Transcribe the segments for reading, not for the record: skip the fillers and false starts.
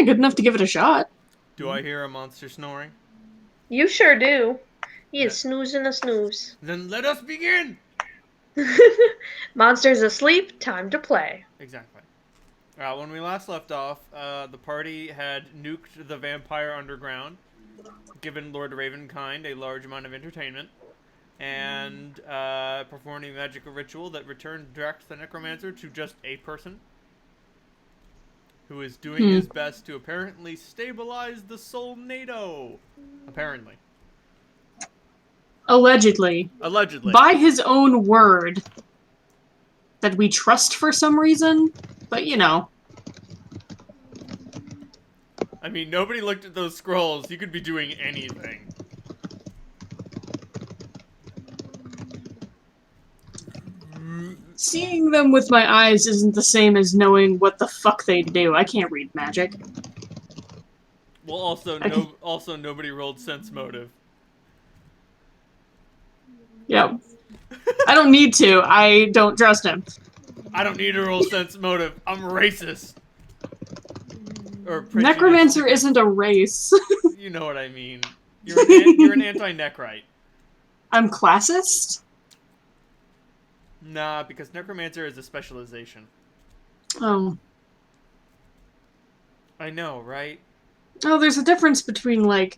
good enough to give it a shot. Do I hear a monster snoring? You sure do. He Ne- is snoozing a snooze. Then let us begin! Monsters asleep, time to play. Exactly. When we last left off, the party had nuked the vampire underground, given Lord Ravenkind a large amount of entertainment, and performed a magical ritual that returned Drax the Necromancer to just a person, who is doing his best to apparently stabilize the Soulnado. Apparently. Allegedly. Allegedly. By his own word. That we trust for some reason. But, you know. I mean, nobody looked at those scrolls. You could be doing anything. Seeing them with my eyes isn't the same as knowing what the fuck they do. I can't read magic. Well, also nobody rolled sense motive. Yep. I don't need to. I don't trust him. I don't need to roll sense motive. I'm racist. Or Necromancer isn't a race. You know what I mean. You're an anti-necrite. I'm classist? Nah, because necromancer is a specialization. Oh. I know, right? Oh, there's a difference between, like,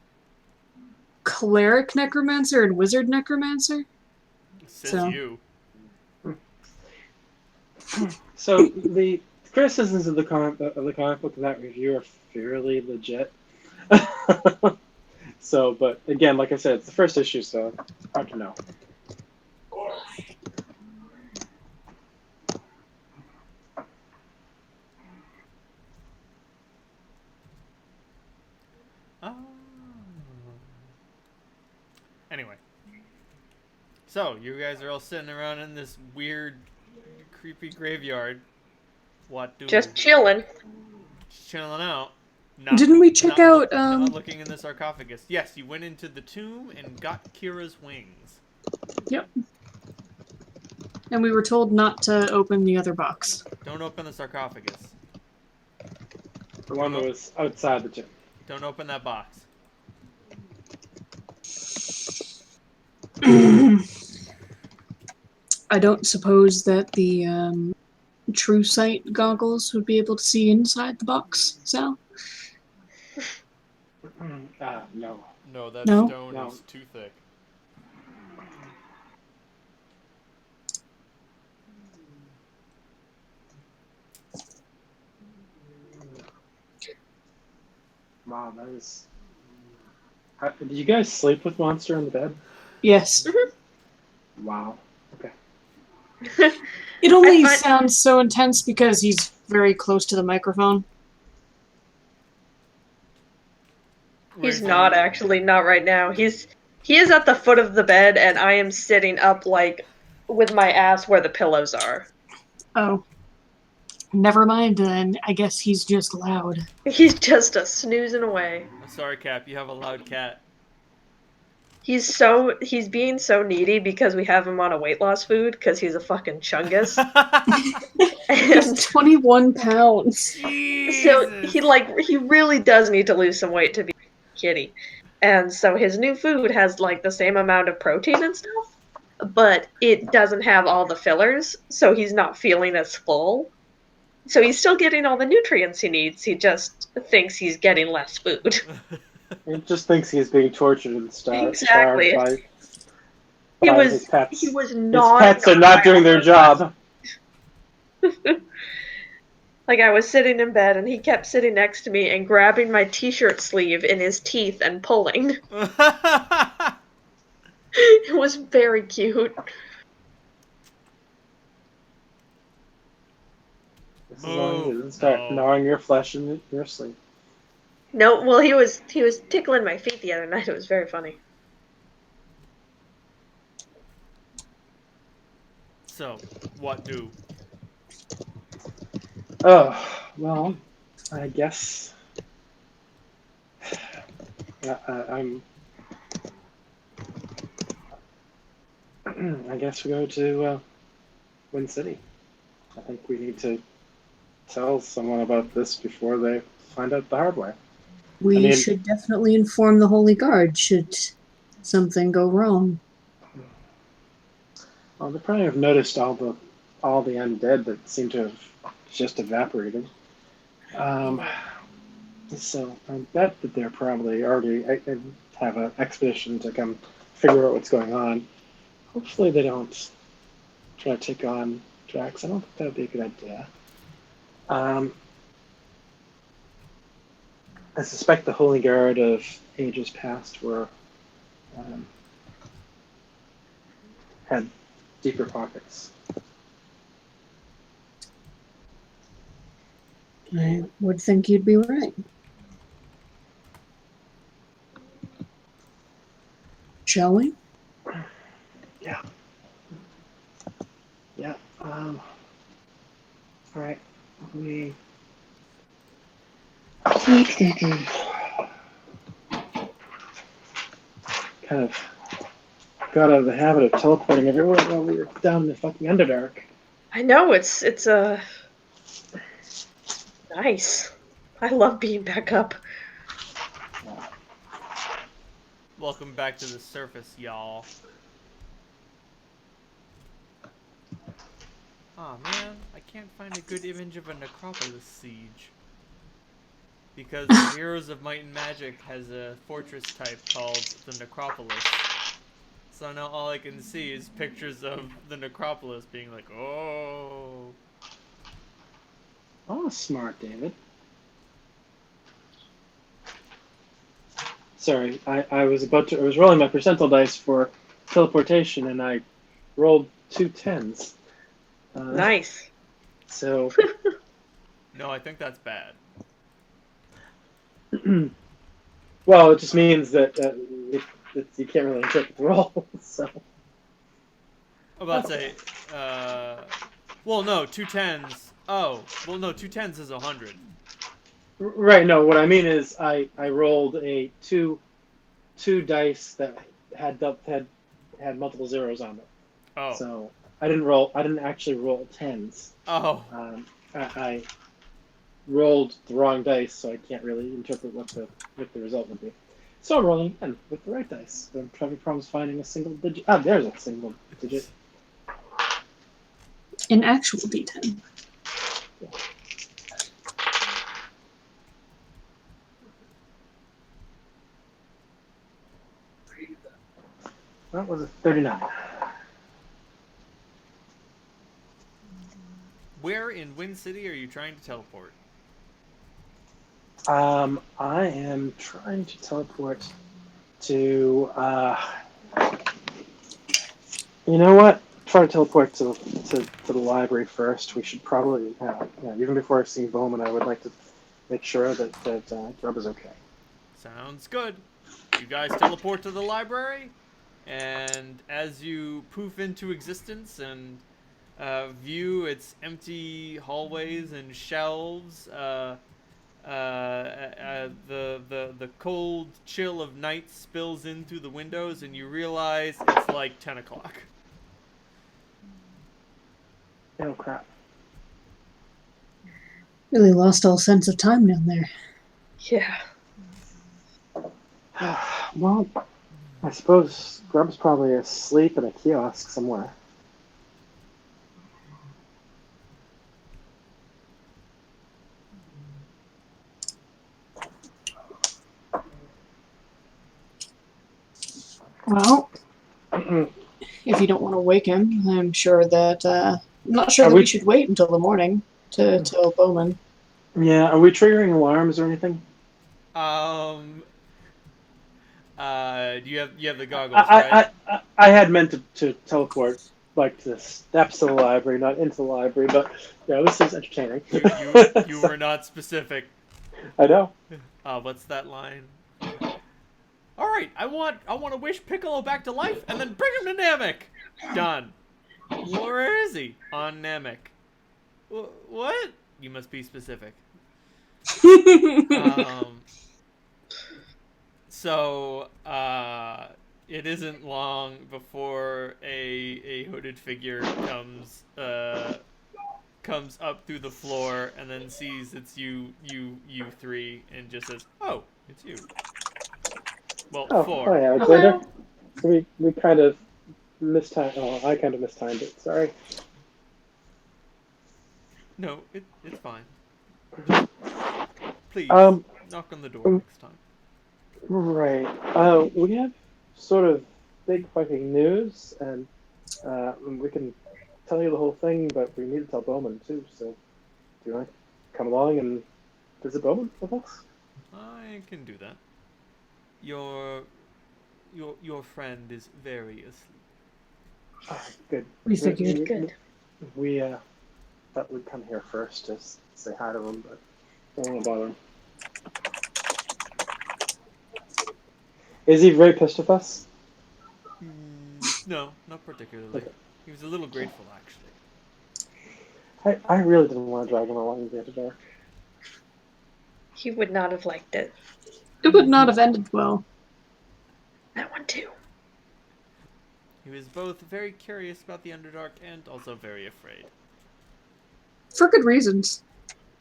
cleric necromancer and wizard necromancer. Says you. So the criticisms of the comic book in that review are fairly legit. So, but again, like I said, it's the first issue, so hard to know. Anyway. So, you guys are all sitting around in this weird, creepy graveyard. What do Just chilling. Just chilling out. Didn't we check out, Not looking in the sarcophagus. Yes, you went into the tomb and got Kira's wings. Yep. And we were told not to open the other box. Don't open the sarcophagus. The one that was outside the gym. Don't open that box. I don't suppose that the true sight goggles would be able to see inside the box, Sal? No. No, that No? stone is too thick. Wow, that is... Did you guys sleep with Monster in the bed? Yes. Wow. Okay. It only sounds so intense because he's very close to the microphone. He's not actually, not right now. He is at the foot of the bed, and I am sitting up, like, with my ass where the pillows are. Oh. Never mind then. I guess he's just loud. He's just a snoozing away. Sorry, Cap, you have a loud cat. He's being so needy because we have him on a weight loss food because he's a fucking chungus. He's 21 pounds. Jesus. So he really does need to lose some weight to be a kitty. And so his new food has like the same amount of protein and stuff, but it doesn't have all the fillers, so he's not feeling as full. So he's still getting all the nutrients he needs. He just thinks he's getting less food. He just thinks he's being tortured and starved. Exactly. By his pets. He was not. His pets are not doing their job. Like, I was sitting in bed, and he kept sitting next to me and grabbing my t-shirt sleeve in his teeth and pulling. It was very cute. As long as he doesn't start gnawing your flesh in your sleep. No, well, he was tickling my feet the other night. It was very funny. So, what do? Oh, well, I guess I guess we go to Wind City. I think we need to tell someone about this before they find out the hard way. We should definitely inform the Holy Guard should something go wrong. Well, they probably have noticed all the undead that seem to have just evaporated. So I bet that they're probably already have an expedition to come figure out what's going on. Hopefully they don't try to take on Drax. I don't think that would be a good idea. I suspect the Holy Guard of ages past were had deeper pockets. I would think you'd be right. Shall we? Yeah. Yeah. All right. We. Kind of got out of the habit of teleporting everywhere while we were down in the fucking Underdark. I know, it's nice. I love being back up. Welcome back to the surface, y'all. Aw, man, I can't find a good image of a Necropolis siege. Because the Heroes of Might and Magic has a fortress type called the Necropolis. So now all I can see is pictures of the Necropolis being like, oh. Oh, smart, David. Sorry, I was rolling my percentile dice for teleportation, and I rolled 2 10s. Nice. So. No, I think that's bad. Well, it just means that you can't really interpret the roll. So. I'm about to say, well, no, 2 10s. Oh, well, no, 2 10s is 100. Right. No, what I mean is I rolled a two dice that had multiple zeros on them. Oh. So I didn't actually roll 10s. Oh. I rolled the wrong dice, so I can't really interpret what the result would be. So I'm rolling again with the right dice. I'm having problems finding a single digit. Ah, there's a single digit. An actual D10. Yeah. That was a 39. Where in Wind City are you trying to teleport? I am trying to teleport to. You know what? Try to teleport to the library first. We should probably, even before I see Bowman, I would like to make sure that Grub is okay. Sounds good. You guys teleport to the library, and as you poof into existence and view its empty hallways and shelves, the cold chill of night spills in through the windows, and you realize it's like 10 o'clock. Oh crap! Really lost all sense of time down there. Yeah. Well, I suppose Grub's probably asleep in a kiosk somewhere. Well, if you don't want to wake him, I'm sure that I'm not sure that we should wait until the morning to tell Bowman. Yeah, are we triggering alarms or anything? Do you have the goggles, right? I had meant to teleport like to the steps of the library, not into the library, but yeah, this is entertaining. You were not specific. I know. What's that line? All right, I want to wish Piccolo back to life and then bring him to Namek. Done. Where is he? On Namek. What? You must be specific. So it isn't long before a hooded figure comes up through the floor and then sees it's you three and just says, "Oh, it's you." Well, Oh, four. hi, Alexander. We kind of mistimed. Oh, I kind of mistimed it. Sorry. No, it's fine. Just, please knock on the door next time. Right. We have sort of big fucking news, and we can tell you the whole thing, but we need to tell Bowman too. So, do you want to come along and visit Bowman with us? I can do that. Your friend is very asleep. Ah, good. We figured. Good. We thought we'd come here first to say hi to him, but don't want to bother him. Is he very pissed with us? No, not particularly. Okay. He was a little grateful, actually. I really didn't want to drag him along the dark. He would not have liked it. It would not have ended well. That one too. He was both very curious about the Underdark and also very afraid. For good reasons.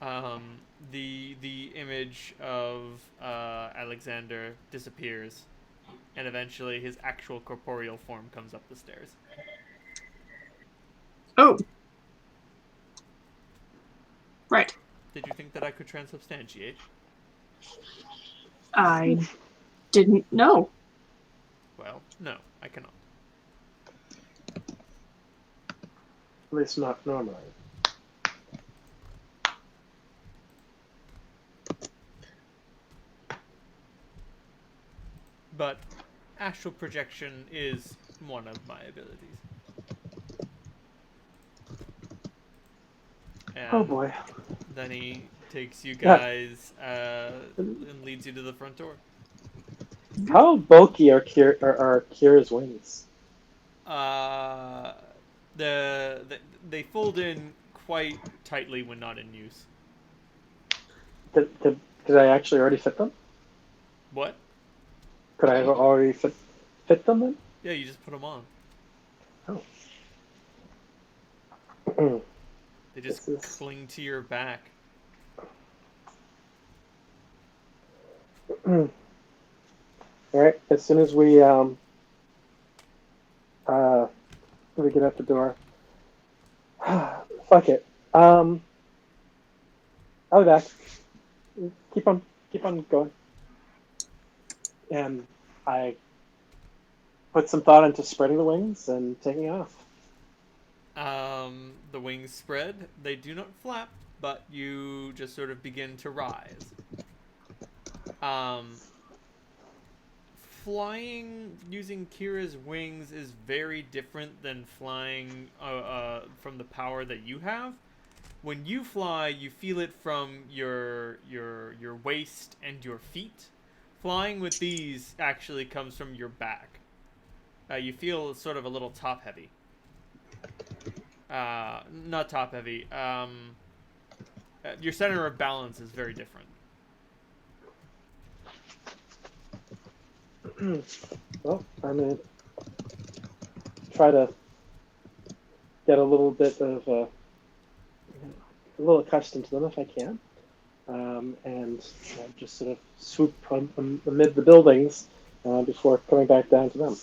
The image of Alexander disappears, and eventually his actual corporeal form comes up the stairs. Oh. Right. Did you think that I could transubstantiate? I didn't know. Well, no, I cannot. At least not normally. But astral projection is one of my abilities. And Oh boy. then he takes you guys and leads you to the front door. How bulky are Kira's wings? They fold in quite tightly when not in use. Did I actually already fit them? What? Could I have already fit them then? Yeah, you just put them on. Oh. They just cling to your back. All right. As soon as we get out the door, fuck it. I'll be back. Keep on going. And I put some thought into spreading the wings and taking off. The wings spread. They do not flap, but you just sort of begin to rise. Flying using Kira's wings is very different than flying from the power that you have. When you fly, you feel it from your waist and your feet. Flying with these actually comes from your back. You feel sort of a little top heavy. Not top heavy. Your center of balance is very different. Well, I'm gonna try to get a little bit of a little accustomed to them if I can, and just sort of swoop amid the buildings before coming back down to them.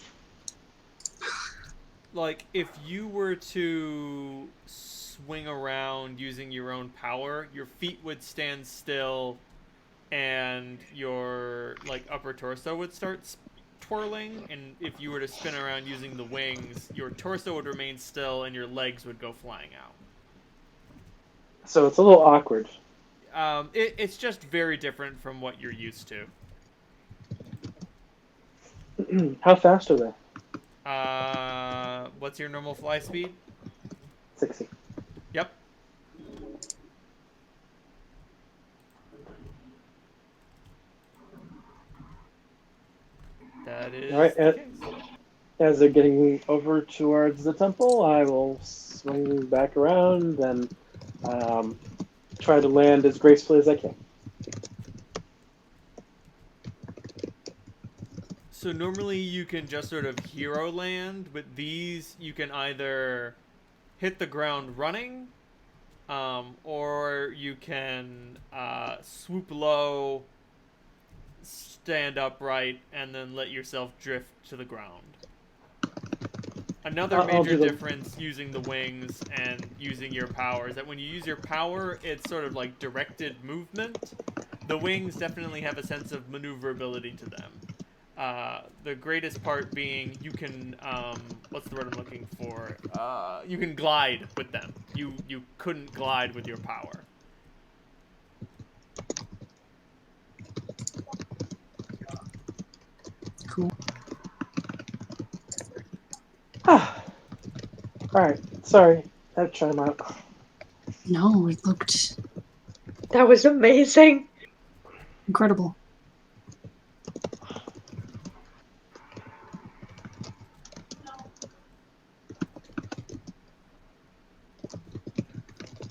Like, if you were to swing around using your own power, your feet would stand still and your, like, upper torso would start twirling, and if you were to spin around using the wings, your torso would remain still and your legs would go flying out. So it's a little awkward. It's just very different from what you're used to. How fast are they? What's your normal fly speed? 60. Yep. That is All right, the case. as they're getting over towards the temple, I will swing back around and try to land as gracefully as I can. So normally you can just sort of hero land. With these, you can either hit the ground running, or you can swoop low, stand upright, and then let yourself drift to the ground. Another major difference using the wings and using your power is that when you use your power, it's sort of like directed movement. The wings definitely have a sense of maneuverability to them. The greatest part being you can, what's the word I'm looking for? You can glide with them. You couldn't glide with your power. Cool. Alright, sorry. I had to try them out. No, it looked That was amazing. incredible.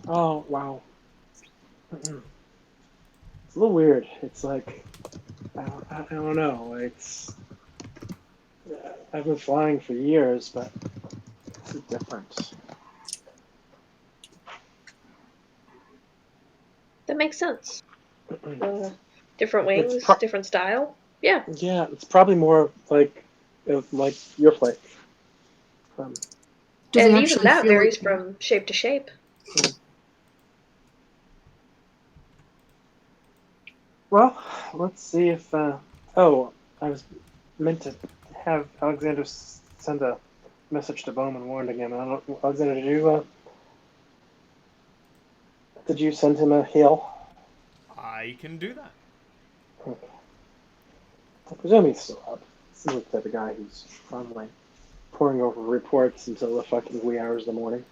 Oh, wow. It's a little weird. It's like, I don't know. I've been flying for years, but it's different. That makes sense. Different wings, different style. Yeah. Yeah, it's probably more like your plate. And even that varies from shape to shape. Well, let's see if. Oh, I was meant to have Alexander send a message to Bowman warning him. I don't. Alexander, did you send him a hail? I can do that. Okay. I presume he's still up. Seems like the type of guy who's probably poring over reports until the fucking wee hours of the morning.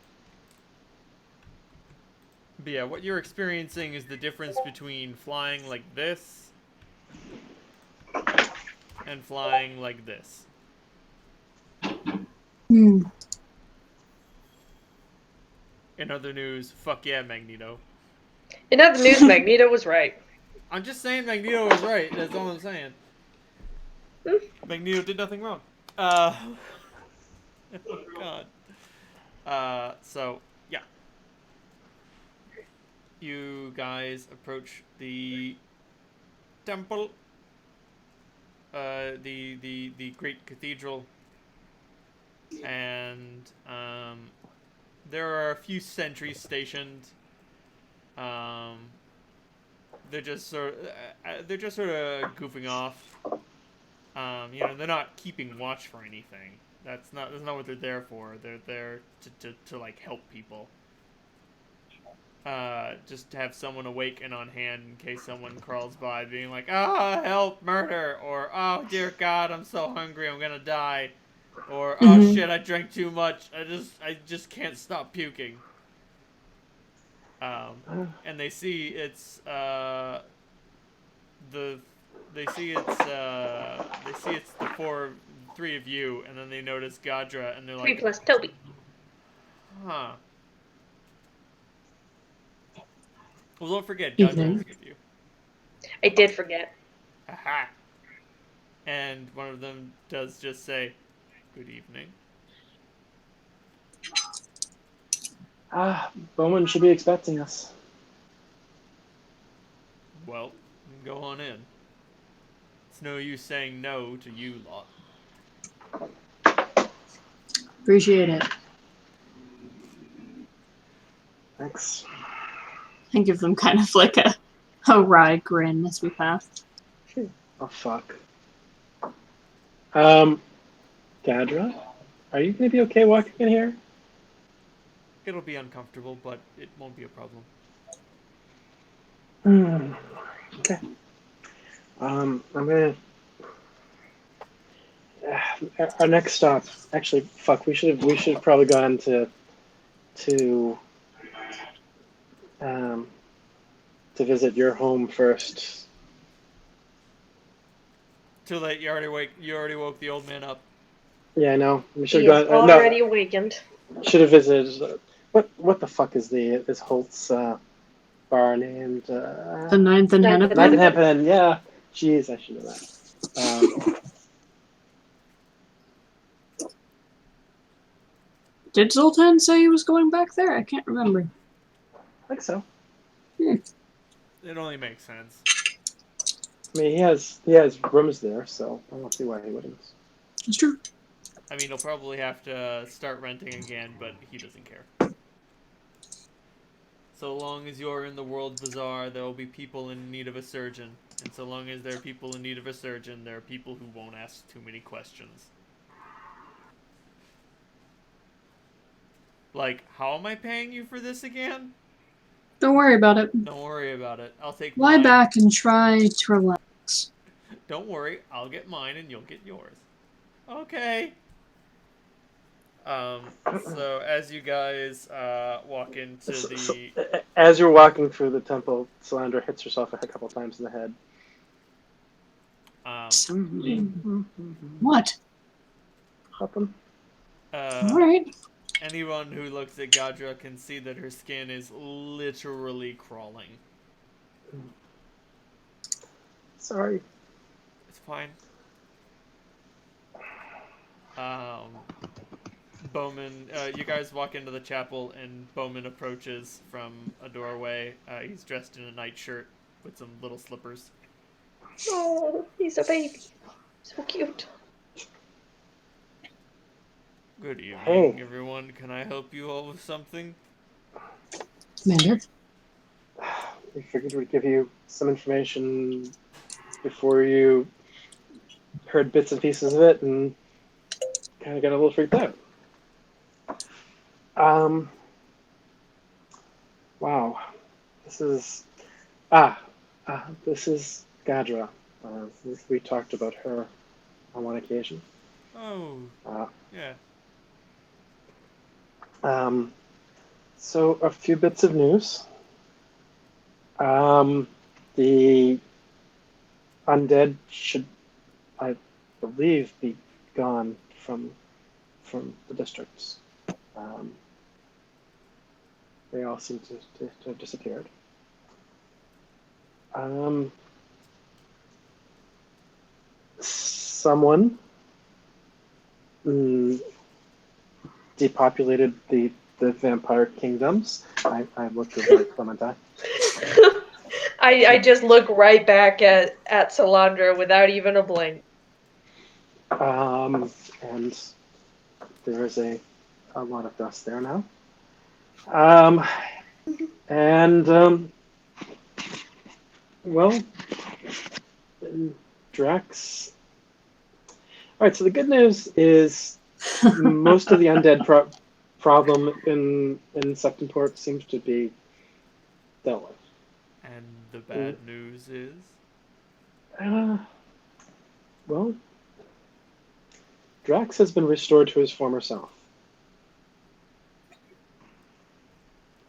But yeah, what you're experiencing is the difference between flying like this and flying like this. Hmm. In other news, fuck yeah, Magneto. In other news, Magneto was right. I'm just saying Magneto was right. That's all I'm saying. Magneto did nothing wrong. Oh god. So yeah, you guys approach the temple, the great cathedral, and there are a few sentries stationed. They're just sort of goofing off. They're not keeping watch for anything. That's not what they're there for. They're there to like help people. Just to have someone awake and on hand in case someone crawls by, being like, "Ah, help, murder!" or "Oh dear God, I'm so hungry, I'm gonna die," or "Oh shit, I drank too much. I just can't stop puking." And they see it's the three of you, and then they notice Gadra, and they're 3 like, plus Toby. "Huh." Well, don't forget, Evening. Gadra is with you. I did forget. Aha. And one of them does just say, "Good evening." Bowman should be expecting us. Well, go on in. It's no use saying no to you lot. Appreciate it. Thanks. I give them kind of like a wry grin as we pass. Oh, fuck. Gadra? Are you gonna be okay walking in here? It'll be uncomfortable, but it won't be a problem. Okay. I'm gonna... Our next stop... Actually, fuck, we should have probably gone to visit your home first. Too late. You already woke the old man up. Yeah, I know. We should He have is gone... already awakened. Should have visited... what the fuck is this Holt's bar named? The Ninth and Ninth and Hennepin? Ninth and Hennepin, yeah. Jeez, I should know that. Did Zoltan say he was going back there? I can't remember. think so. It only makes sense. I mean, he has rooms there, so I don't see why he wouldn't. It's true. I mean, he'll probably have to start renting again, but he doesn't care. So long as you're in the World Bazaar, there will be people in need of a surgeon. And so long as there are people in need of a surgeon, there are people who won't ask too many questions. Like, how am I paying you for this again? Don't worry about it. Don't worry about it. I'll take Lie mine. back and try to relax. Don't worry, I'll get mine and you'll get yours. Okay. So as you guys walk into the... As you're walking through the temple, Solandra hits herself a couple times in the head. What? Nothing. Alright. Anyone who looks at Gadra can see that her skin is literally crawling. Sorry. It's fine. Bowman, you guys walk into the chapel and Bowman approaches from a doorway. He's dressed in a nightshirt with some little slippers. Oh, he's a baby. So cute. Good evening, Hey. everyone. Can I help you all with something? Commander? We figured we'd give you some information before you heard bits and pieces of it and kind of got a little freaked out. Wow. This is... this is Gadra. We talked about her on one occasion. Oh, yeah. So a few bits of news. The undead should, I believe, be gone from the districts. They all seem to have disappeared. Someone depopulated the vampire kingdoms. I looked at like Clementine. I just look right back at Solandra without even a blink. And there is a lot of dust there now. Well, Drax. All right. So the good news is most of the undead problem in Septemport seems to be dealt with. And the bad news is? Well, Drax has been restored to his former self.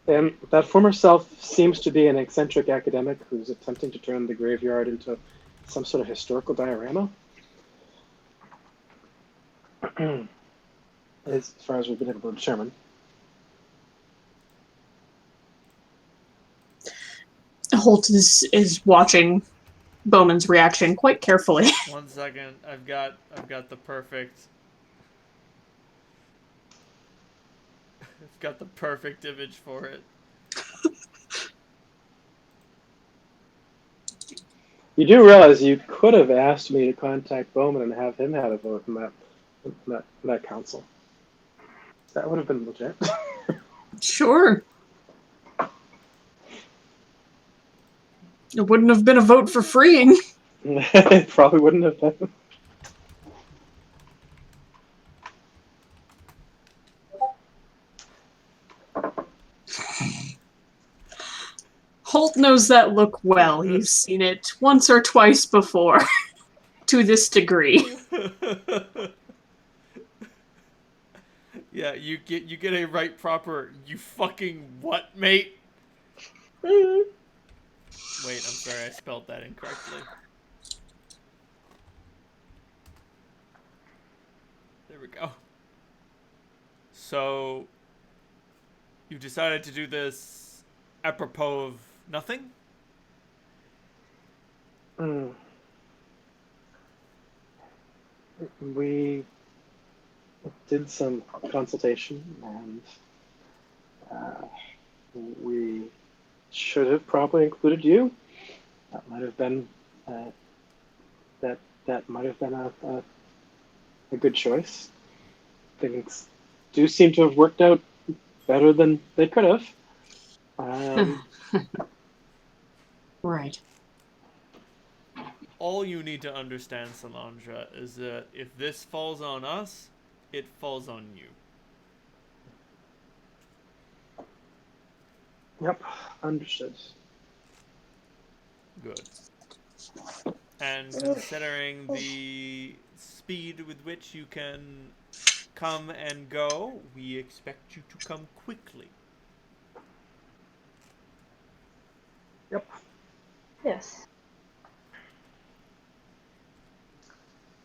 And that former self seems to be an eccentric academic who's attempting to turn the graveyard into some sort of historical diorama. As far as we've been able to determine. Holt is watching Bowman's reaction quite carefully. 1 second. I've got the perfect... I've got the perfect image for it. You do realize you could have asked me to contact Bowman and have him have a vote in that council. That would have been legit. Sure. It wouldn't have been a vote for freeing. It probably wouldn't have been. Holt knows that look well. He's seen it once or twice before. To this degree. Yeah, you get a right proper you fucking what, mate? Mm-hmm. Wait, I'm sorry, I spelled that incorrectly. There we go. So, you decided to do this apropos of nothing? We did some consultation and we should have probably included you. That might have been that might have been a good choice. Things do seem to have worked out better than they could have. Right. All you need to understand, Salandra, is that if this falls on us, it falls on you. Yep, understood. Good. And considering the speed with which you can come and go, we expect you to come quickly. Yep. Yes.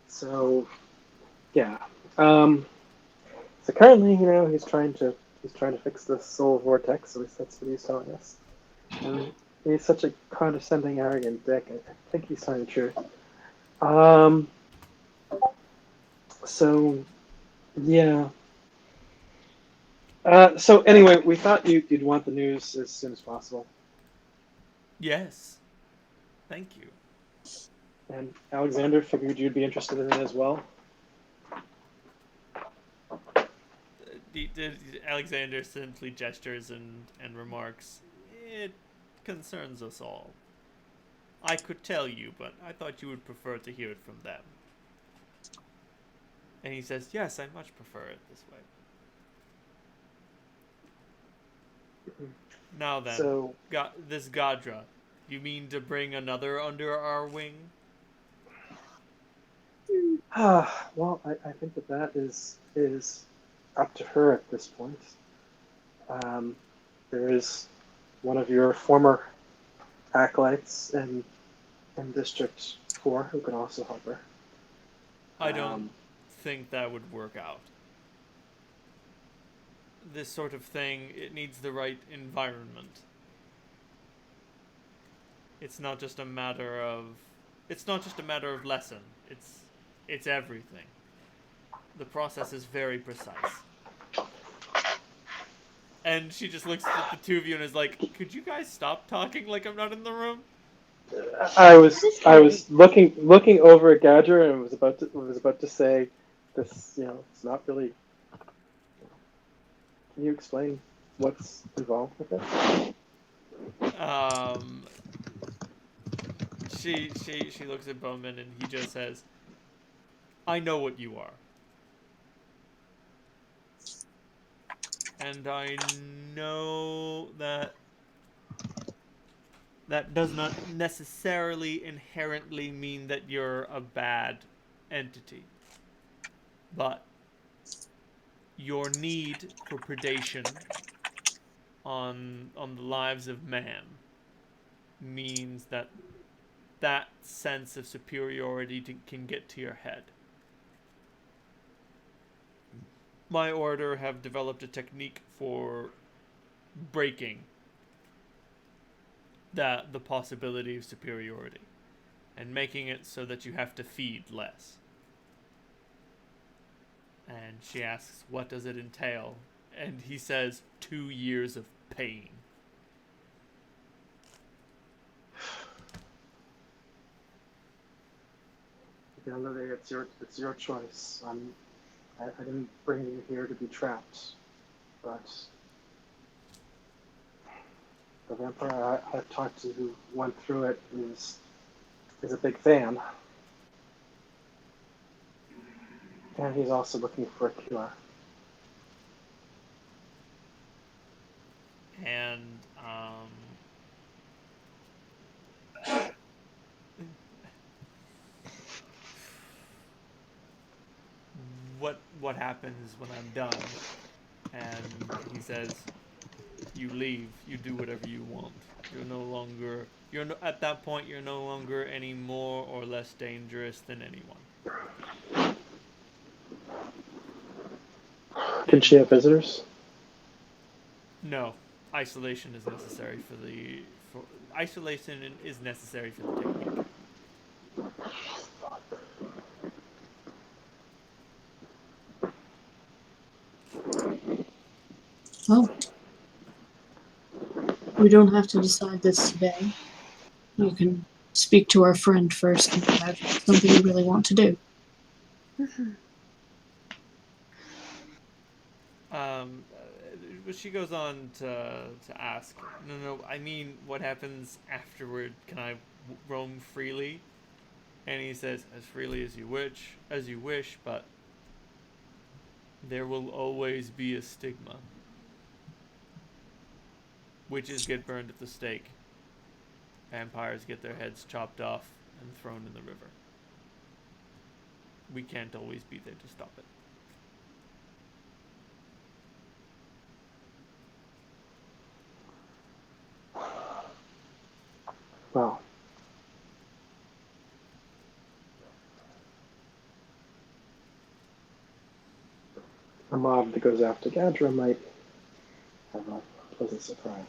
So, yeah. So currently, he's trying to fix the soul vortex. At least that's what he's telling us. And he's such a condescending, arrogant dick. I think he's telling the truth. So, yeah. So anyway, we thought you'd want the news as soon as possible. Yes. Thank you. And Alexander figured you'd be interested in it as well. Alexander simply gestures and remarks, "It concerns us all. I could tell you, but I thought you would prefer to hear it from them." And he says, "Yes, I much prefer it this way." Now then, So, this Gadra, you mean to bring another under our wing? well, I think that is up to her at this point. There is one of your former acolytes in District 4 who can also help her. I don't think that would work out. This sort of thing, it needs the right environment. It's not just a matter of lesson. It's everything. The process is very precise. And she just looks at the two of you and is like, "Could you guys stop talking like I'm not in the room?" I was looking over at Gadger and was about to say this. It's not really. Can you explain what's involved with it? She looks at Bowman and he just says, "I know what you are. And I know that does not necessarily inherently mean that you're a bad entity. But your need for predation on the lives of man means that sense of superiority can get to your head. My order have developed a technique for breaking the possibility of superiority and making it so that you have to feed less." And she asks, "What does it entail?" And he says, 2 years of pain. Lily, it's your choice. I didn't bring you here to be trapped, but the vampire I've talked to who went through it is a big fan, and he's also looking for a cure. And what happens when I'm done? And he says, "You leave. You do whatever you want. You're no longer. At that point. You're no longer any more or less dangerous than anyone." Can she have visitors? No, isolation is necessary for the technique. Well, We don't have to decide this today. You can speak to our friend first and find out if it's something you really want to do. She goes on to ask, no, I mean, what happens afterward? Can I roam freely? And he says, as freely as you wish, but there will always be a stigma. Witches get burned at the stake. Vampires get their heads chopped off and thrown in the river. We can't always be there to stop it. Well, a mob that goes after Gadra might have a pleasant surprise.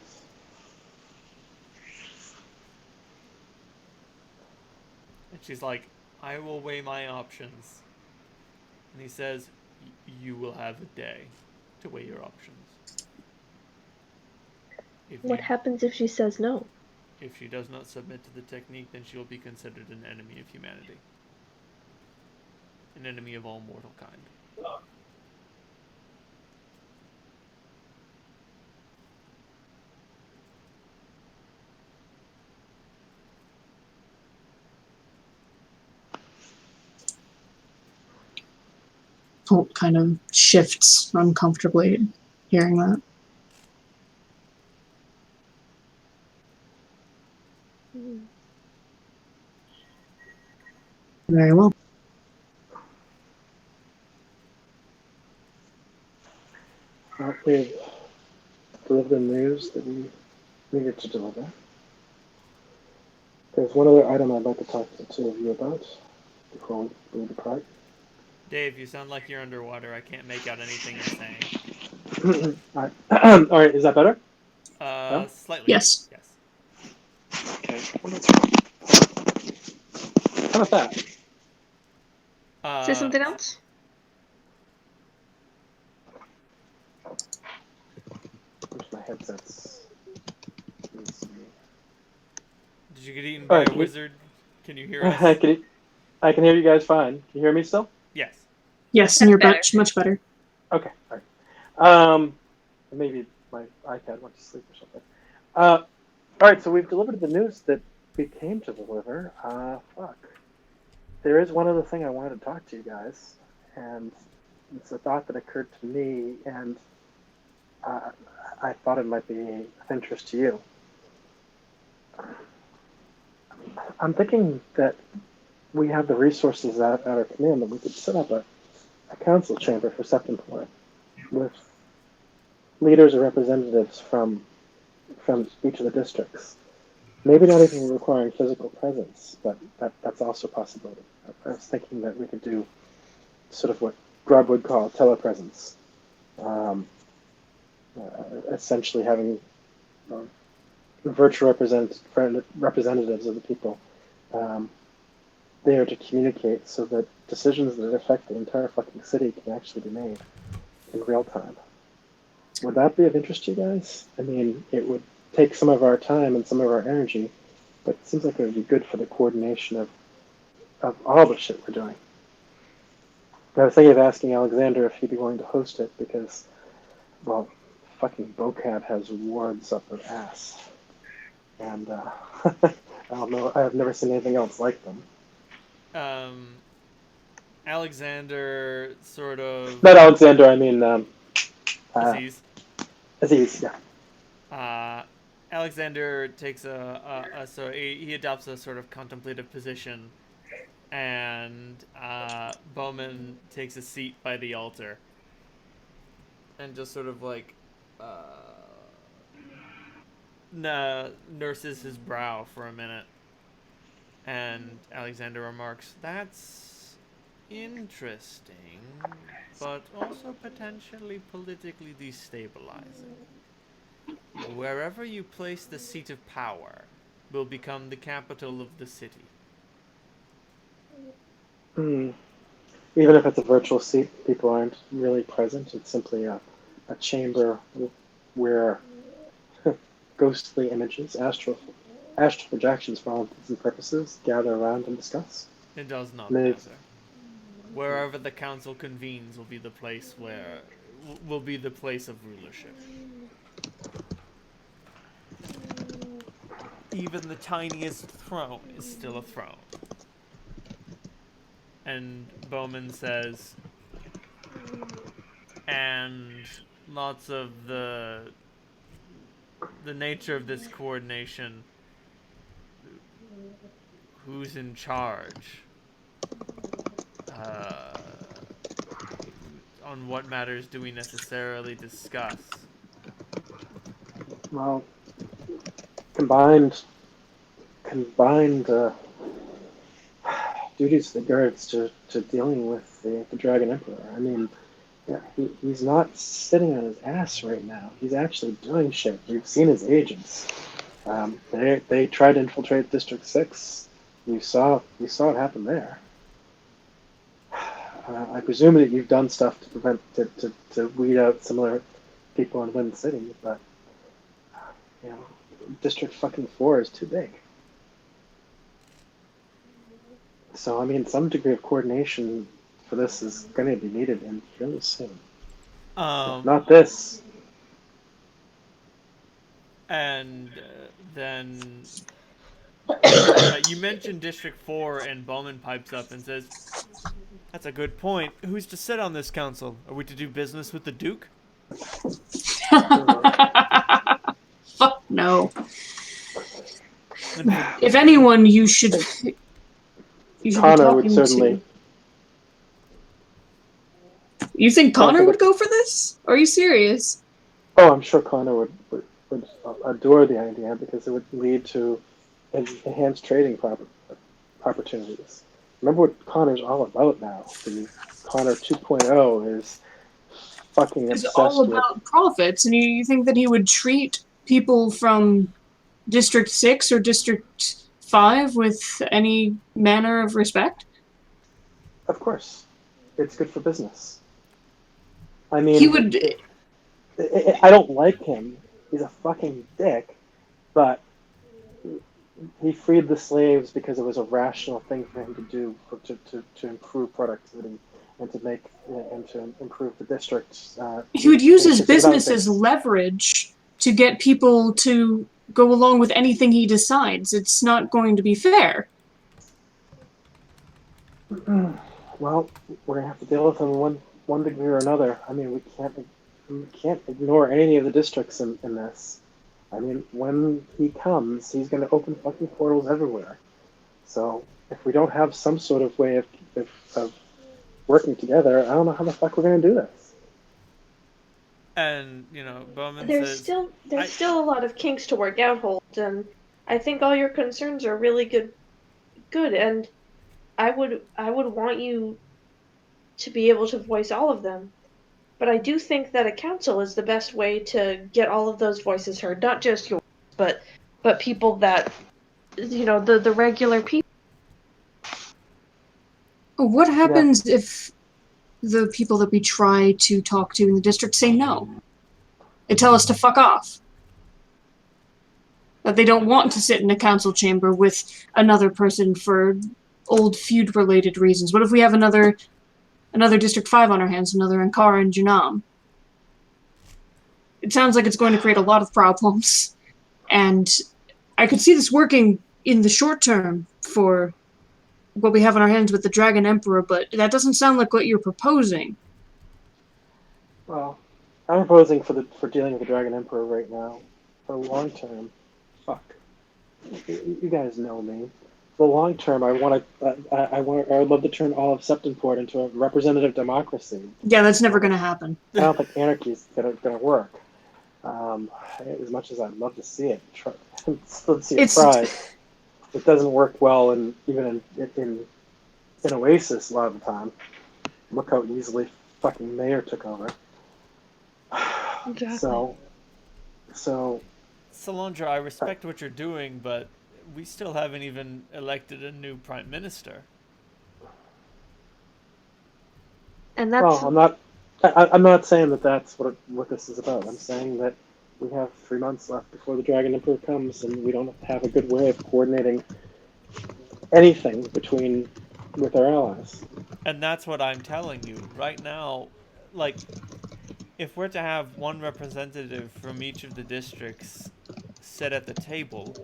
And she's like, I will weigh my options. And he says, you will have a day to weigh your options. What happens if she says no? If she does not submit to the technique, then she will be considered an enemy of humanity. An enemy of all mortal kind. Holt kind of shifts uncomfortably hearing that. Very well. Well, we've delivered the news that we needed to deliver. There's one other item I'd like to talk to the two of you about before we depart. Dave, you sound like you're underwater. I can't make out anything you're saying. All right. All right, is that better? Slightly. Yes. Yes. Okay. How about that? Say something else? Where's my headsets? Did you get eaten by a wizard? Can you hear us? I can hear you guys fine. Can you hear me still? Yes. Yes, and you're much better. Okay. All right. Maybe my iPad went to sleep or something. All right. So we've delivered the news that we came to deliver. Fuck. There is one other thing I wanted to talk to you guys, and it's a thought that occurred to me, and I thought it might be of interest to you. I'm thinking that we have the resources at our command that we could set up a council chamber for Septemport with leaders or representatives from each of the districts. Maybe not even requiring physical presence, but that's also a possibility. I was thinking that we could do sort of what Grubb would call telepresence. Essentially having virtual representatives of the people there to communicate so that decisions that affect the entire fucking city can actually be made in real time. Would that be of interest to you guys? I mean, it would take some of our time and some of our energy, but it seems like it would be good for the coordination of all the shit we're doing. I was thinking of asking Alexander if he'd be willing to host it because, well, fucking Bocab has wards up her ass. And I don't know, I've never seen anything else like them. Alexander sort of... Not Alexander, I mean... Aziz. Aziz, yeah. Alexander takes so he adopts a sort of contemplative position, and Bowman takes a seat by the altar, and just sort of like nurses his brow for a minute, and Alexander remarks, "That's interesting, but also potentially politically destabilizing. Wherever you place the seat of power will become the capital of the city." Even if it's a virtual seat, people aren't really present. It's simply a chamber where ghostly images, astral projections for all intents and purposes, gather around and discuss. It does not Maybe- matter. Wherever the council convenes will be the place of rulership. Even the tiniest throne is still a throne. And Bowman says, and lots of the nature of this coordination, who's in charge, on what matters do we necessarily discuss? Well, combined duties of the guards to dealing with the Dragon Emperor. I mean, yeah, he's not sitting on his ass right now. He's actually doing shit. We've seen his agents. They tried to infiltrate District 6. You saw what happened there. I presume that you've done stuff to prevent to weed out similar people in Wind City, but you know, District fucking 4 is too big. So I mean, some degree of coordination for this is going to be needed and fairly soon. Not this. And then you mentioned District 4, and Bowman pipes up and says, "That's a good point. Who's to sit on this council? Are we to do business with the Duke?" Fuck no. If anyone, you should Connor be talking would certainly. to. You think Connor would go for this? Are you serious? Oh, I'm sure Connor would adore the idea because it would lead to enhanced trading opportunities. Remember what Connor's all about now. The Connor 2.0 is fucking It's obsessed all with. about profits, and you think that he would treat people from District 6 or District 5 with any manner of respect? Of course, it's good for business. I mean, He would. I don't like him. He's a fucking dick, but he freed the slaves because it was a rational thing for him to do to improve productivity and to improve the district. He would use his business as leverage to get people to go along with anything he decides. It's not going to be fair. Well, we're gonna have to deal with him in one degree or another. I mean, we can't ignore any of the districts in this. I mean, when he comes, he's gonna open fucking portals everywhere. So if we don't have some sort of way of working together, I don't know how the fuck we're gonna do this. And Bowman There's says, still a lot of kinks to work out, Holt, and I think all your concerns are really good, and I would want you to be able to voice all of them. But I do think that a council is the best way to get all of those voices heard, not just yours, but people that the regular people. What happens if the people that we try to talk to in the district say no? They tell us to fuck off. That they don't want to sit in a council chamber with another person for old feud-related reasons. What if we have another District 5 on our hands, another Ankara and Junam? It sounds like it's going to create a lot of problems. And I could see this working in the short term for what we have on our hands with the Dragon Emperor, but that doesn't sound like what you're proposing. Well, I'm proposing for dealing with the Dragon Emperor right now. For long term, fuck. You guys know me. For the long term, I would love to turn all of Septemport into a representative democracy. Yeah, that's never going to happen. I don't think anarchy is gonna work. As much as I'd love to see it, let's see it try. It doesn't work well, even in Oasis a lot of the time. Look how easily fucking Mayor took over. Exactly. So. Solandra, I respect what you're doing, but we still haven't even elected a new prime minister. And that's. Well, I'm not saying that that's what this is about. I'm saying that we have 3 months left before the Dragon Emperor comes, and we don't have a good way of coordinating anything with our allies. And that's what I'm telling you right now. Like, if we're to have one representative from each of the districts sit at the table,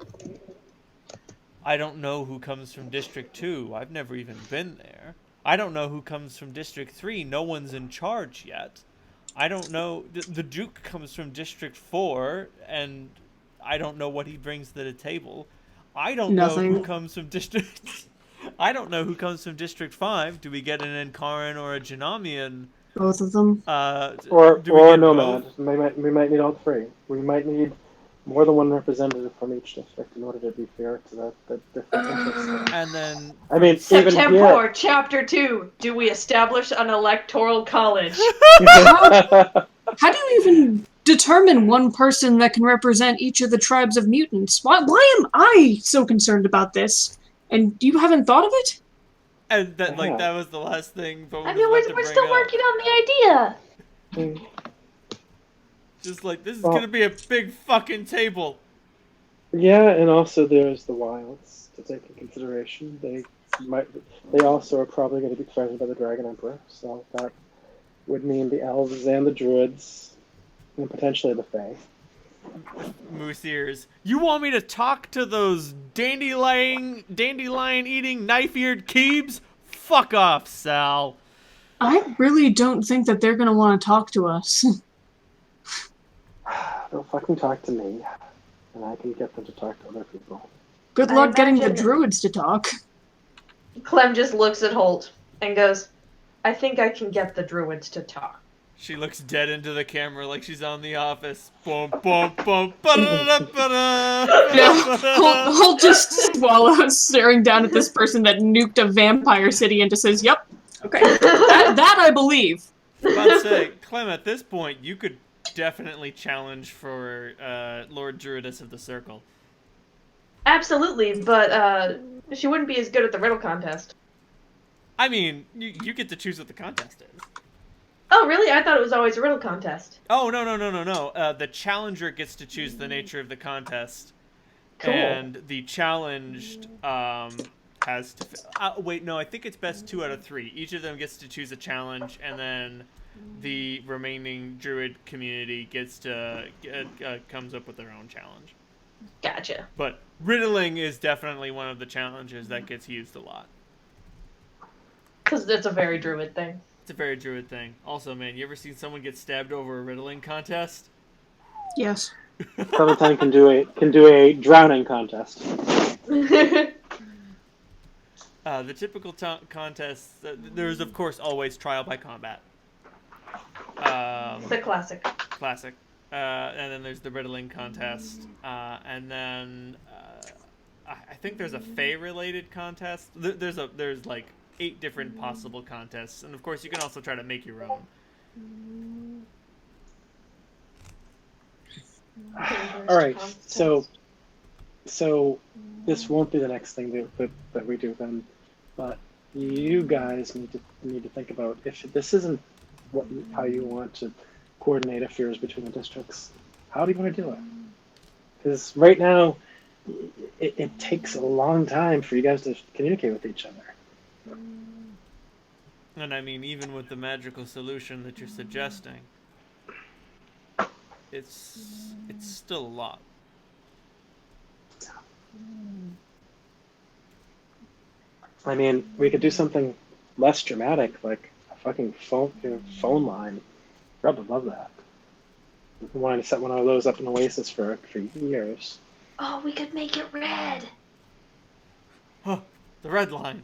I don't know who comes from District 2. I've never even been there. I don't know who comes from District 3. No one's in charge yet. I don't know. The Duke comes from District 4, and I don't know what he brings to the table. I don't know who Nothing. comes from District... I don't know who comes from District 5. Do we get an Enkaran or a Janamian? Both of them. Or Do we a get nomad. both? We might need all three. We might need more than one representative from each district in order to be fair to the different interests. And then... I mean, even here. Septemport, Chapter 2. Do we establish an electoral college? How do you even determine one person that can represent each of the tribes of mutants? Why am I so concerned about this? And you haven't thought of it? And that, like, that was the last thing Bowman I mean, was about to we're bring still up. working on the idea. Just like, this is Well- gonna be a big fucking table. Yeah, and also there's the wilds to take into consideration. They also are probably going to be threatened by the Dragon Emperor, so that would mean the elves and the druids, and potentially the Fae. Moose ears. You want me to talk to those dandelion eating knife-eared keebs? Fuck off, Sal. I really don't think that they're going to want to talk to us. Don't fucking talk to me, and I can get them to talk to other people. Good I luck getting the imagine- druids to talk. Clem just looks at Holt and goes, I think I can get the druids to talk. She looks dead into the camera like she's on The Office. Boom, boom, boom. Ba-da-da-da-da. Yeah, Holt just swallows, staring down at this person that nuked a vampire city and just says, yep, okay, that I believe. About to say, Clem, at this point, you could definitely challenge for Lord Druidess of the Circle. Absolutely, but she wouldn't be as good at the riddle contest. I mean, you get to choose what the contest is. Oh, really? I thought it was always a riddle contest. Oh, no. The challenger gets to choose the nature of the contest. Cool. And the challenged has to... wait, no, I think it's best 2 out of 3. Each of them gets to choose a challenge, and then the remaining druid community gets to... comes up with their own challenge. Gotcha. But riddling is definitely one of the challenges that gets used a lot. Because it's a very druid thing. It's a very druid thing. Also, man, you ever seen someone get stabbed over a riddling contest? Yes. Clementine can do a drowning contest. The typical contests, there's of course always trial by combat. The classic. Classic. And then there's the riddling contest. And then I think there's a Fae-related contest. There's like 8 different possible contests, and of course you can also try to make your own. All right, so this won't be the next thing that we do then, but you guys need to think about if this isn't how you want to coordinate affairs between the districts. How do you want to do it? Because right now, it takes a long time for you guys to communicate with each other. And I mean, even with the magical solution that you're suggesting, it's still a lot. I mean, we could do something less dramatic, like a fucking phone line. I'd love that. I wanted to set one of those up in Oasis for years. Oh, we could make it red. Huh, the red line.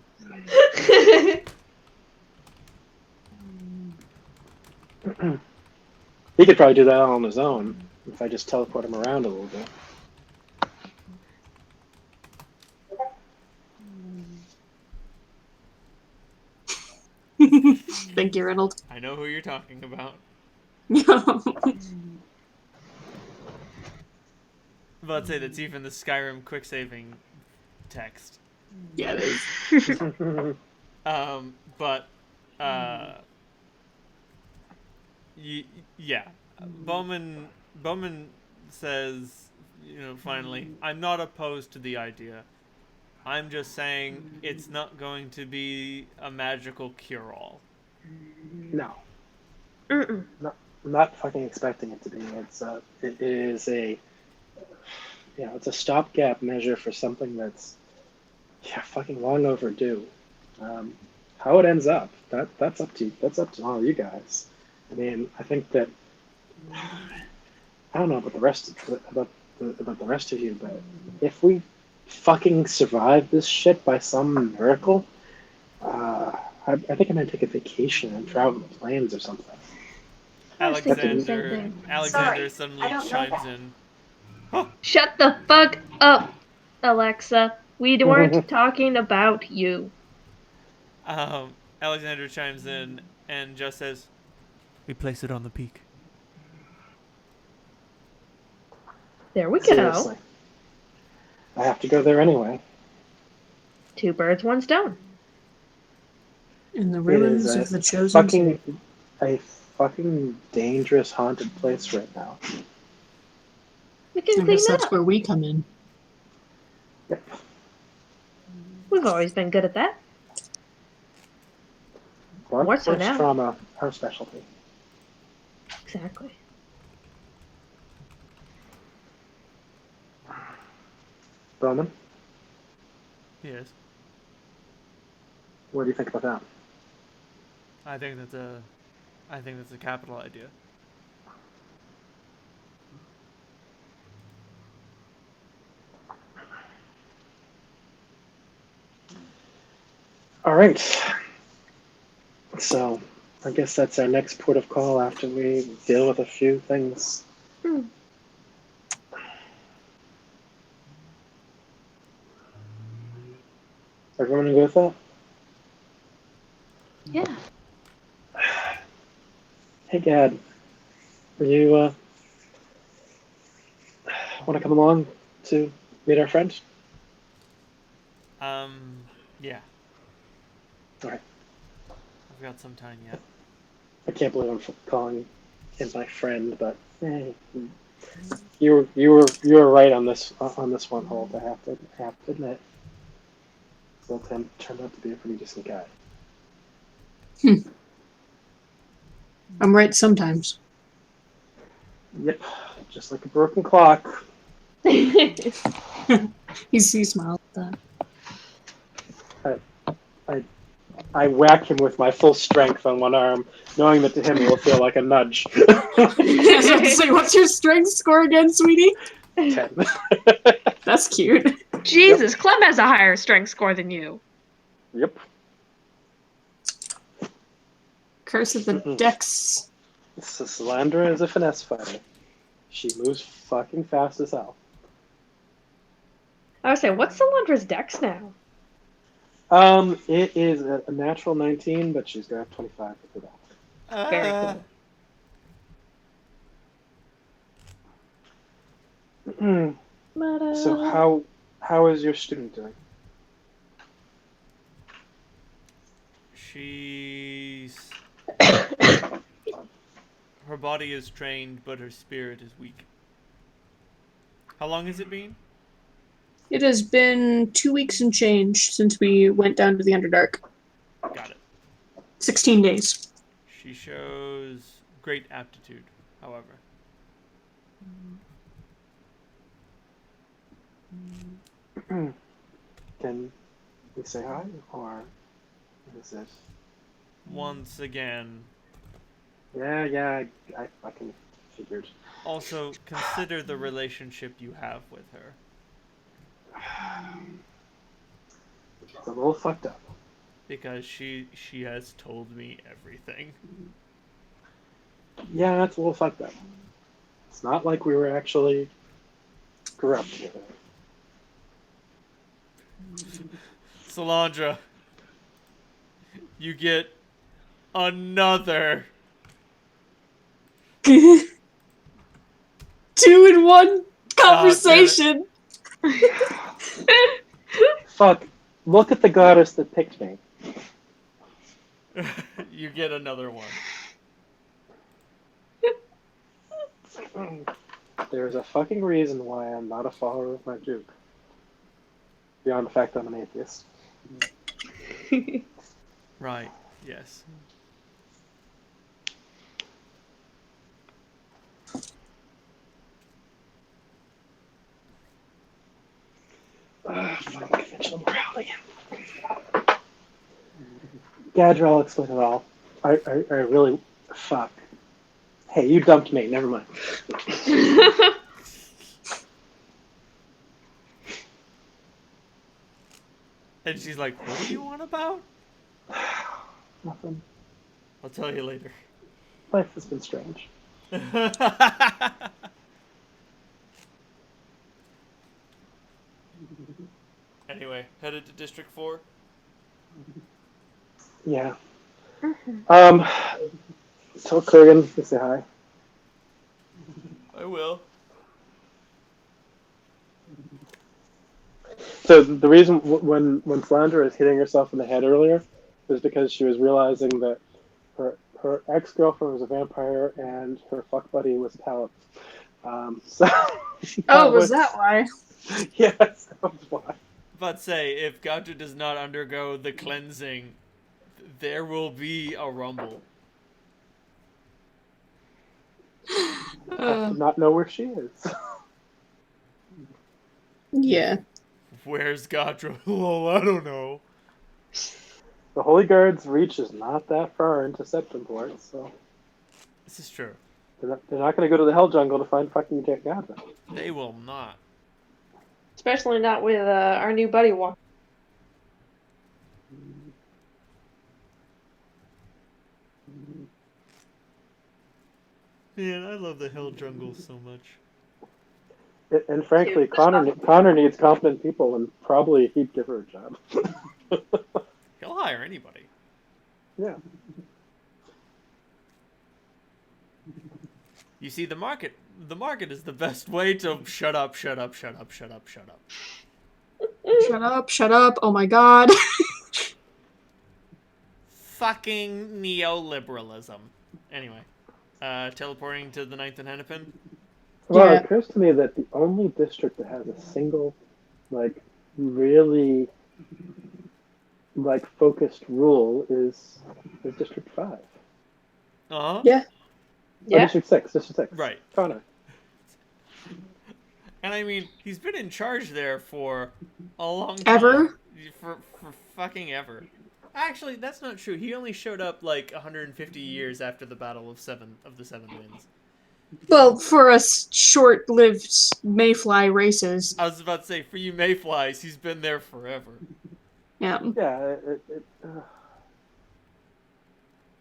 He could probably do that all on his own if I just teleport him around a little bit. Thank you, Reynolds. I know who you're talking about. But I'd say that's even the Skyrim quick saving text. Yeah, it is. But yeah, Bowman, says, finally, I'm not opposed to the idea. I'm just saying it's not going to be a magical cure-all. No. Mm-mm. I'm not fucking expecting it to be. It is it's a stopgap measure for something that's fucking long overdue. How it ends up, that's up to all you guys. I mean, I think that I don't know about the rest about the rest of you, but if we fucking survive this shit by some miracle, I think I'm gonna take a vacation and travel the plains or something. I was thinking the same Alexander thing. Alexander Sorry, suddenly I don't know chimes that. in. Shut the fuck up, Alexa. We weren't talking about you. Alexander chimes in and just says, "We place it on the peak." There we go. Seriously, I have to go there anyway. 2 birds, 1 stone. In the It ruins is of the chosen city. a fucking dangerous haunted place right now. We can I clean guess that that's up. where we come in. Yep. We've always been good at that. More so Workforce now. trauma, her specialty. Exactly. Bowman, Yes, what do you think about that? I think that's a capital idea. All right. So, I guess that's our next port of call after we deal with a few things. Hmm. Everyone agree with that? Yeah. Hey, Gad, you want to come along to meet our friend? Yeah, All right. I've got some time yet. I can't believe I'm calling him my friend, but you were right on this one, Holt. I have to admit, Zoltan turned out to be a pretty decent guy. I'm right sometimes. Yep, just like a broken clock. He smiled at that. I whack him with my full strength on one arm, knowing that to him it will feel like a nudge. I was about to say, what's your strength score again, sweetie? 10. That's cute. Jesus, Clem has a higher strength score than you. Yep. Curse of the Dex. Salandra is a finesse fighter. She moves fucking fast as hell. I was saying, what's Solandra's dex now? It is a natural 19, but she's got 25 for that. Very cool. So how is your student doing? She's her body is trained, but her spirit is weak. How long has it been? It has been 2 weeks and change since we went down to the Underdark. Got it. 16 days. She shows great aptitude, however. Can we say hi, or is it? Once again. Yeah, I fucking figured. Also, consider the relationship you have with her. It's a little fucked up. Because she has told me everything. Yeah, that's a little fucked up. It's not like we were actually corrupt with it. Solandra, you get another 2-in-1 conversation. Fuck. Look at the goddess that picked me. You get another one. There's a fucking reason why I'm not a follower of my Duke. Beyond the fact that I'm an atheist. Right. Yes. Fucking conventional morality. Gadra, I'll explain it all. I really... Fuck. Hey, you dumped me. Never mind. And she's like, what do you want about? Nothing. I'll tell you later. Life has been strange. Anyway, headed to District 4. Yeah. Tell Kurgan to say hi. I will. So the reason when Flandra was hitting herself in the head earlier was because she was realizing that her ex-girlfriend was a vampire and her fuck buddy was a talent. So Oh, was that why? Yes, that was why. But say, if Gato does not undergo the cleansing, there will be a rumble. I do not know where she is. Yeah. Where's Gato? Oh, I don't know. The Holy Guard's reach is not that far into Septemport, so This is true. they're not going to go to the Hell Jungle to find fucking Jack Gadra. They will not. Especially not with our new buddy walking. Man, I love the Hell Jungle so much. And frankly, Connor needs competent people, and probably he'd give her a job. He'll hire anybody. Yeah. You see, the market is the best way to shut up. Shut up, oh my god. Fucking neoliberalism. Anyway, teleporting to the 9th and Hennepin. Well, Yeah. it occurs to me that the only district that has a single, really, focused rule is District 5. Uh-huh. Yeah. Oh, District 6. Right. Connor. And I mean, he's been in charge there for a long time. Ever? For fucking ever. Actually, that's not true. He only showed up 150 years after the Battle of the Seven Winds. Well, for us short-lived mayfly races. I was about to say, for you mayflies, he's been there forever. Yeah. Yeah,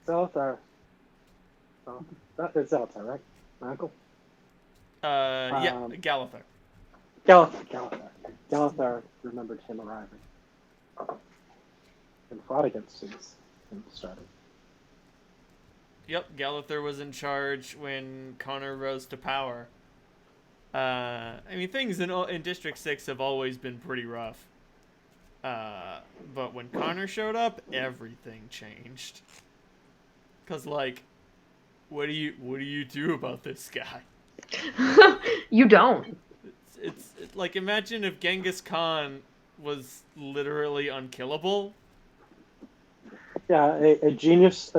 Zalatar. Oh, it's Zalatar, right? My uncle? Yeah, Gallifrey. Gallifrey remembered him arriving. And fought against him starting. Yep, Gallifrey was in charge when Connor rose to power. I mean, things in District 6 have always been pretty rough. But when Connor showed up, everything changed. 'Cause, what do you do about this guy? You don't. It's imagine if Genghis Khan was literally unkillable. Yeah, a genius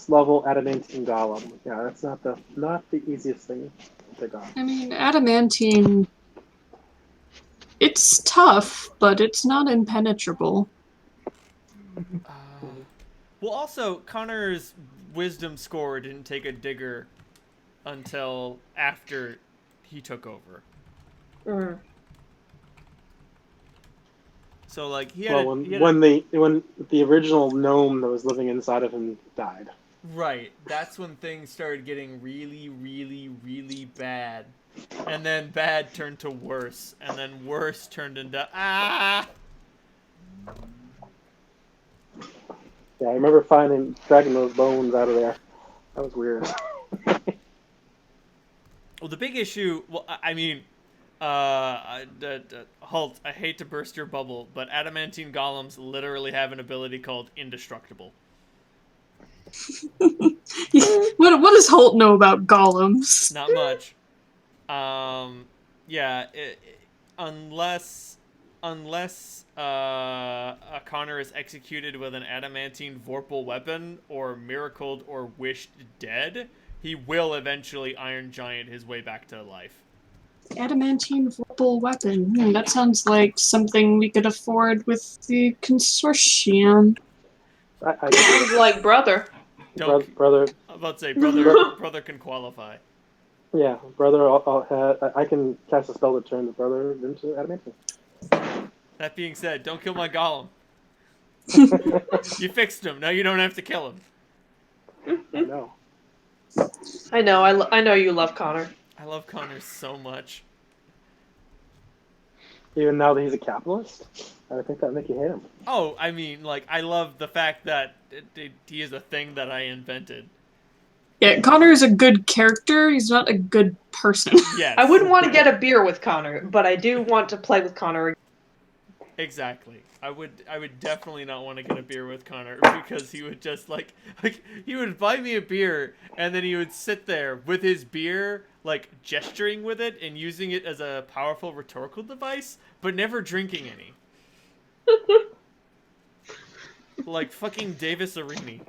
level adamantine golem. Yeah, that's not the easiest thing to pick on. I mean, adamantine... It's tough, but it's not impenetrable. Well, also, Connor's wisdom score didn't take a digger until after he took over. Mm. So When the original gnome that was living inside of him died. Right, that's when things started getting really, really, really bad. And then bad turned to worse, and then worse turned into Yeah, I remember dragging those bones out of there. That was weird. Well, the big issue, Halt, I hate to burst your bubble, but adamantine golems literally have an ability called indestructible. What does Holt know about golems? Not much. Yeah, unless Connor is executed with an adamantine vorpal weapon or miracled or wished dead, he will eventually Iron Giant his way back to life. Adamantine vorpal weapon. That sounds like something we could afford with the consortium. Sounds like brother. Brother. I'm about to say brother can qualify. Yeah, brother. I can cast a spell to turn the brother into adamantine. That being said, don't kill my golem. You fixed him. Now you don't have to kill him. I know. I know. I know you love Connor. I love Connor so much. Even now that he's a capitalist, I think that'd make you hate him. Oh, I mean, like, I love the fact that he is a thing that I invented. Yeah, Connor is a good character. He's not a good person. Yes. I wouldn't want to get a beer with Connor, but I do want to play with Connor. Exactly. I would definitely not want to get a beer with Connor because he would just like he would buy me a beer and then he would sit there with his beer like gesturing with it and using it as a powerful rhetorical device, but never drinking any. Like fucking Davis Arini.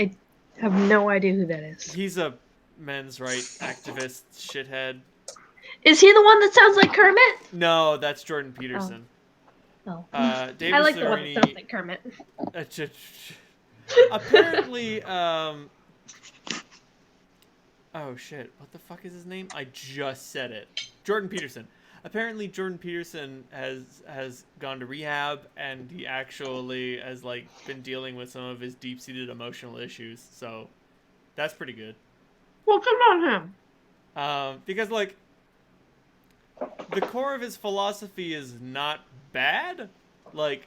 I have no idea who that is. He's a men's rights activist shithead. Is he the one that sounds like Kermit? No, that's Jordan Peterson. Oh. Davis I like the one that Arini, sounds like Kermit. apparently, oh shit, what the fuck is his name? I just said it. Jordan Peterson. Apparently, Jordan Peterson has gone to rehab, and he actually has like been dealing with some of his deep-seated emotional issues. So, that's pretty good. Well, come on, him. Because like, the core of his philosophy is not bad. Like,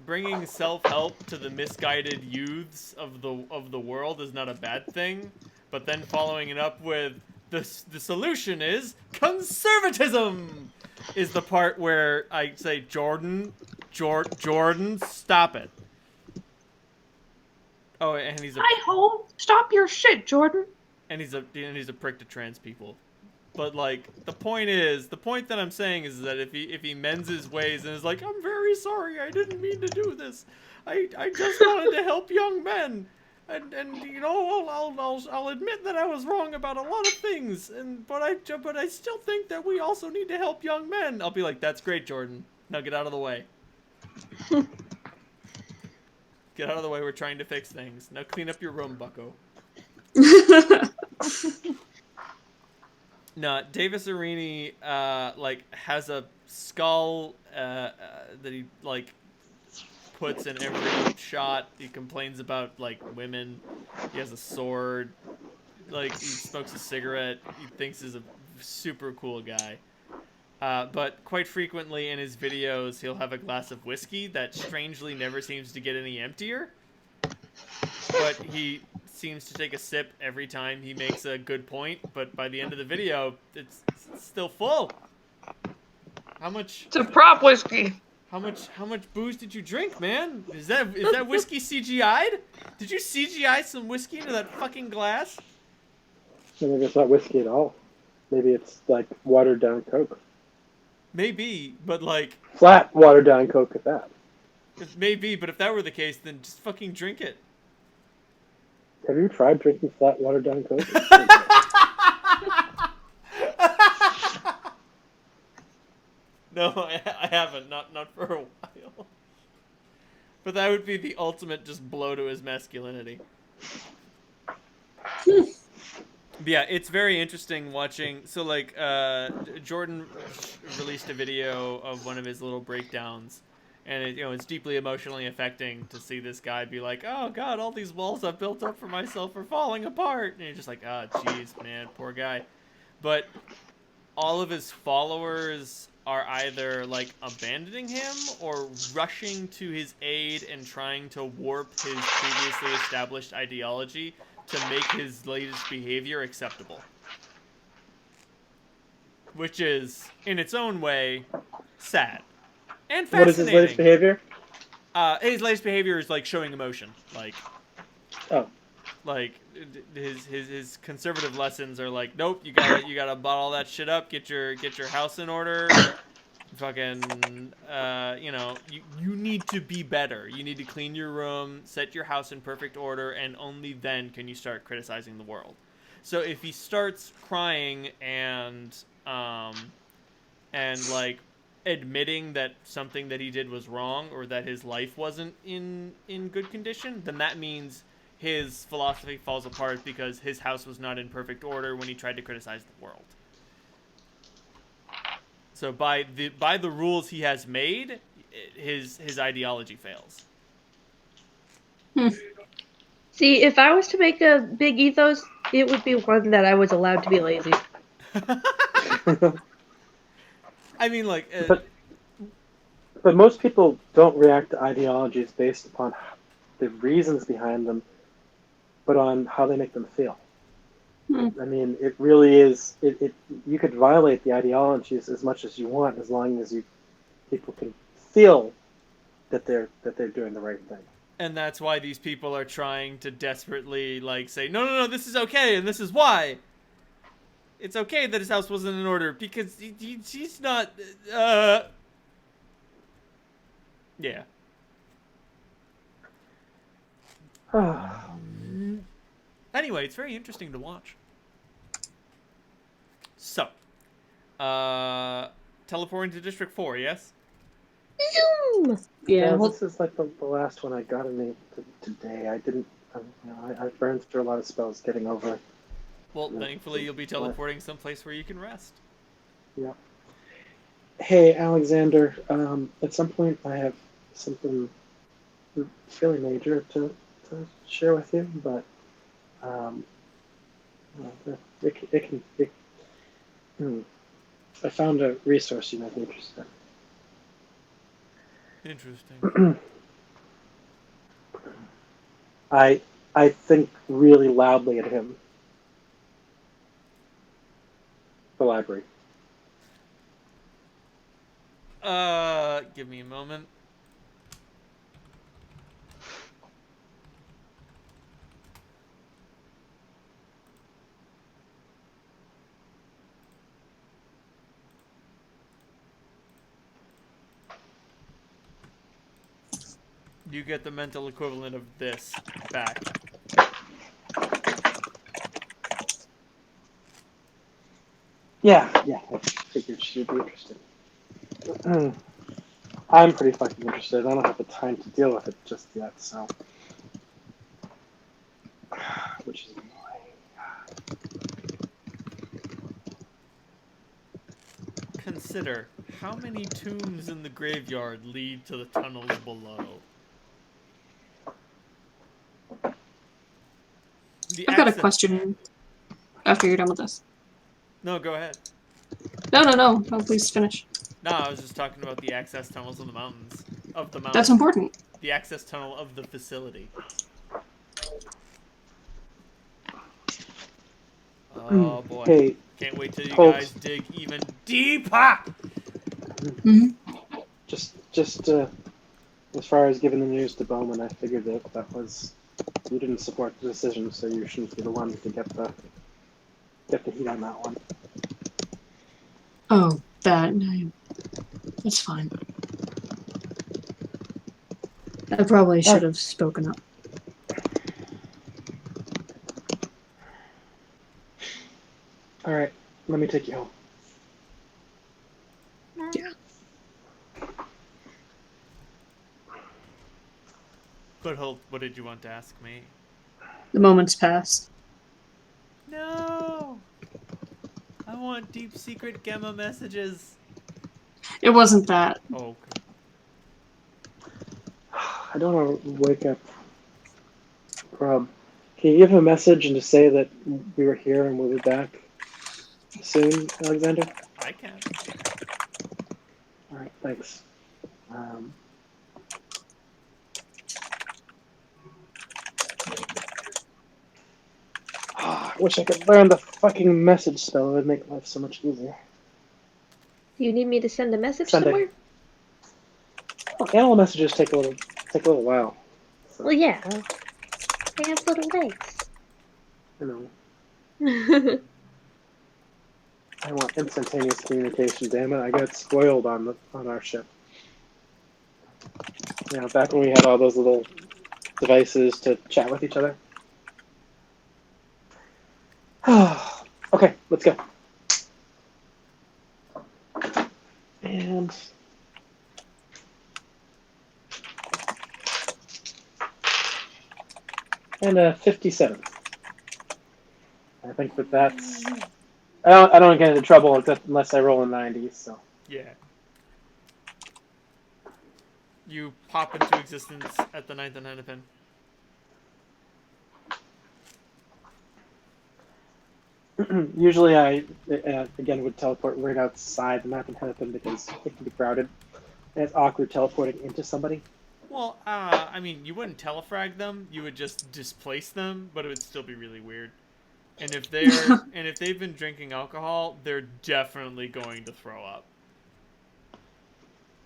bringing self-help to the misguided youths of the world is not a bad thing. But then following it up with the solution is conservatism is the part where I say, Jordan, stop it. Oh, and he's a Hi, home. Stop your shit, Jordan. and he's a prick to trans people. But like the point that I'm saying is that if he mends his ways and is like, I'm very sorry, I didn't mean to do this. I just wanted to help young men. And you know, I'll admit that I was wrong about a lot of things, but I still think that we also need to help young men. I'll be like, that's great, Jordan. Now get out of the way. Get out of the way. We're trying to fix things. Now clean up your room, Bucko. No, Davis Arini like has a skull that he like puts in every shot. He complains about like women. He has a sword. Like he smokes a cigarette. He thinks he's a super cool guy. But quite frequently in his videos, he'll have a glass of whiskey that strangely never seems to get any emptier. But he seems to take a sip every time he makes a good point. But by the end of the video, it's still full. How much? It's a prop whiskey. How much booze did you drink, man? Is that whiskey CGI'd? Did you CGI some whiskey into that fucking glass? Maybe it's not whiskey at all. Maybe it's like watered down Coke. Maybe, but like Flat watered down Coke at that. maybe, but if that were the case, then just fucking drink it. Have you tried drinking flat watered down Coke? No, I haven't. Not for a while. But that would be the ultimate just blow to his masculinity. But yeah, it's very interesting watching. So like, Jordan released a video of one of his little breakdowns, and it's deeply emotionally affecting to see this guy be like, "Oh God, all these walls I've built up for myself are falling apart," and you're just like, "Ah, jeez, man, poor guy." But all of his followers are either like abandoning him or rushing to his aid and trying to warp his previously established ideology to make his latest behavior acceptable. Which is, in its own way, sad. And fascinating. What is his latest behavior? His latest behavior is like showing emotion. Like, Oh. Like his conservative lessons are like, nope, you gotta bottle that shit up, get your house in order. Fucking, you need to be better. You need to clean your room, set your house in perfect order, and only then can you start criticizing the world. So if he starts crying and like admitting that something that he did was wrong or that his life wasn't in good condition, then that means his philosophy falls apart because his house was not in perfect order when he tried to criticize the world. So by the rules he has made, his ideology fails. See, if I was to make a big ethos, it would be one that I was allowed to be lazy. I mean, like, But most people don't react to ideologies based upon the reasons behind them, but on how they make them feel. I mean, it really is. You could violate the ideologies as much as you want, as long as people can feel that they're doing the right thing. and that's why these people are trying to desperately like say, no, this is okay, and this is why. It's okay that his house wasn't in order because he's not. Yeah. Anyway, it's very interesting to watch. So, teleporting to District 4, yes? Zoom! Yeah, well, this is like the last one I got in today. I didn't. I burned through a lot of spells getting over. Well, thankfully you'll be teleporting someplace where you can rest. Yeah. Hey, Alexander. At some point, I have something fairly major to share with you, but I found a resource you might be interested in. Interesting. I think really loudly at him. The library. Give me a moment. You get the mental equivalent of this back. Yeah, I figured she'd be interested. I'm pretty fucking interested. I don't have the time to deal with it just yet, so. Which is annoying. Consider how many tombs in the graveyard lead to the tunnels below. I've got a question after you're done with this. No, go ahead. No, please finish. No, I was just talking about the access tunnels of the mountains. That's important. The access tunnel of the facility. Oh boy. Hey, can't wait till you folks. guys dig even deeper! Just as far as giving the news to Bowman, I figured that was you didn't support the decision, so you shouldn't be the one to get the heat on that one. Oh, that's fine. I probably should have spoken up. All right, let me take you home. Yeah. But what did you want to ask me? The moment's passed. No! I want deep secret Gemma messages. It wasn't that. Oh, okay. I don't want to wake up Rob. Can you give him a message and just say that we were here and we'll be back soon, Alexander? I can. All right, thanks. I wish I could learn the fucking message spell. It would make life so much easier. Do you need me to send a message Send it. somewhere? Well, animal messages take a little while. So. Well, yeah. They have little legs. You know, I want instantaneous communication. Damn it! I got spoiled on our ship. You know, back when we had all those little devices to chat with each other. Okay, let's go. And a 57. I think that's. I don't get into trouble unless I roll a 90. So. Yeah. You pop into existence at the 9th and Hennepin. Usually I, again, would teleport right outside the map and Hennepin because it can be crowded. And it's awkward teleporting into somebody. Well, I mean, you wouldn't telefrag them. You would just displace them, but it would still be really weird. And if they've been drinking alcohol, they're definitely going to throw up.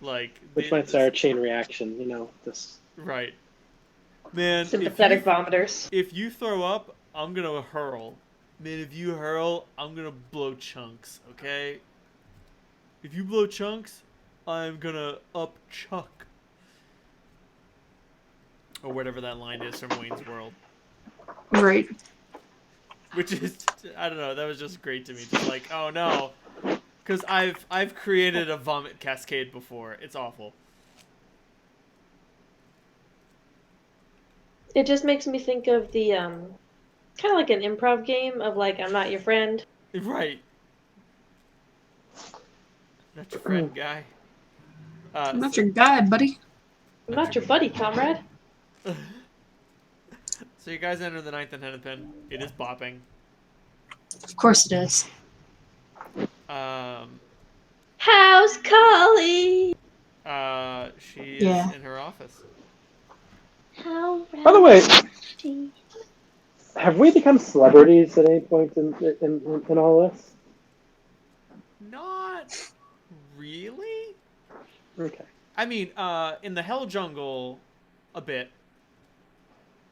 Like, which might start a chain reaction, you know, this. Right. Man, Sympathetic vomiters. If you throw up, I'm gonna hurl. Man, if you hurl, I'm gonna blow chunks, okay? If you blow chunks, I'm gonna up chuck. Or whatever that line is from Wayne's World. Right. Which is, I don't know, that was just great to me. Just like, oh no. Because I've created a vomit cascade before. It's awful. It just makes me think of the, kind of like an improv game of like, I'm not your friend. Right. Not your friend, guy. I'm not your guy, buddy. I'm not your buddy, comrade. So you guys enter the 9th and Hennepin. It is bopping. Of course it is. How's Collie? She is in her office. By the way, have we become celebrities at any point in all this? Not really. Okay. I mean, in the Hell Jungle, a bit.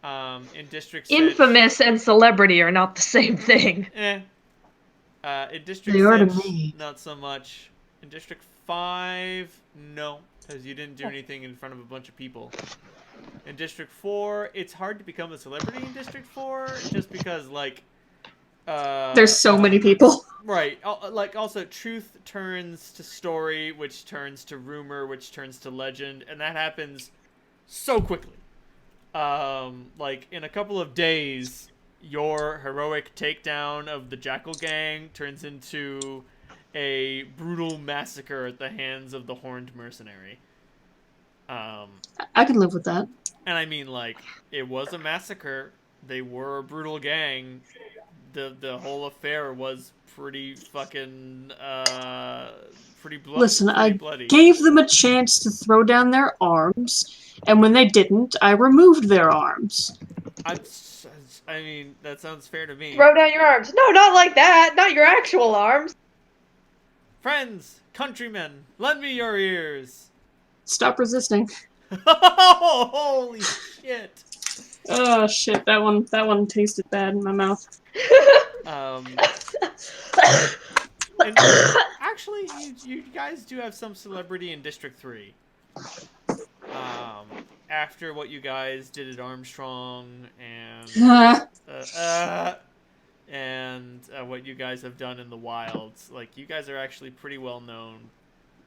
In District 6... Infamous and celebrity are not the same thing. In District They are to 6, me. not so much. In District 5, no, because you didn't do anything in front of a bunch of people. In District 4, it's hard to become a celebrity in District 4, just because, like... There's so many people. Right. Like, also, truth turns to story, which turns to rumor, which turns to legend, and that happens so quickly. Like, in a couple of days, your heroic takedown of the Jackal Gang turns into a brutal massacre at the hands of the Horned Mercenary. I can live with that. And I mean, like, it was a massacre. They were a brutal gang. The whole affair was pretty fucking, pretty bloody. Listen, I bloody. gave them a chance to throw down their arms, and when they didn't, I removed their arms. I mean, that sounds fair to me. Throw down your arms. No, not like that. Not your actual arms. Friends, countrymen, lend me your ears. Stop resisting. Holy shit. Oh shit, that one tasted bad in my mouth. And actually, you guys do have some celebrity in District 3. After what you guys did at Armstrong and what you guys have done in the wilds, like, you guys are actually pretty well known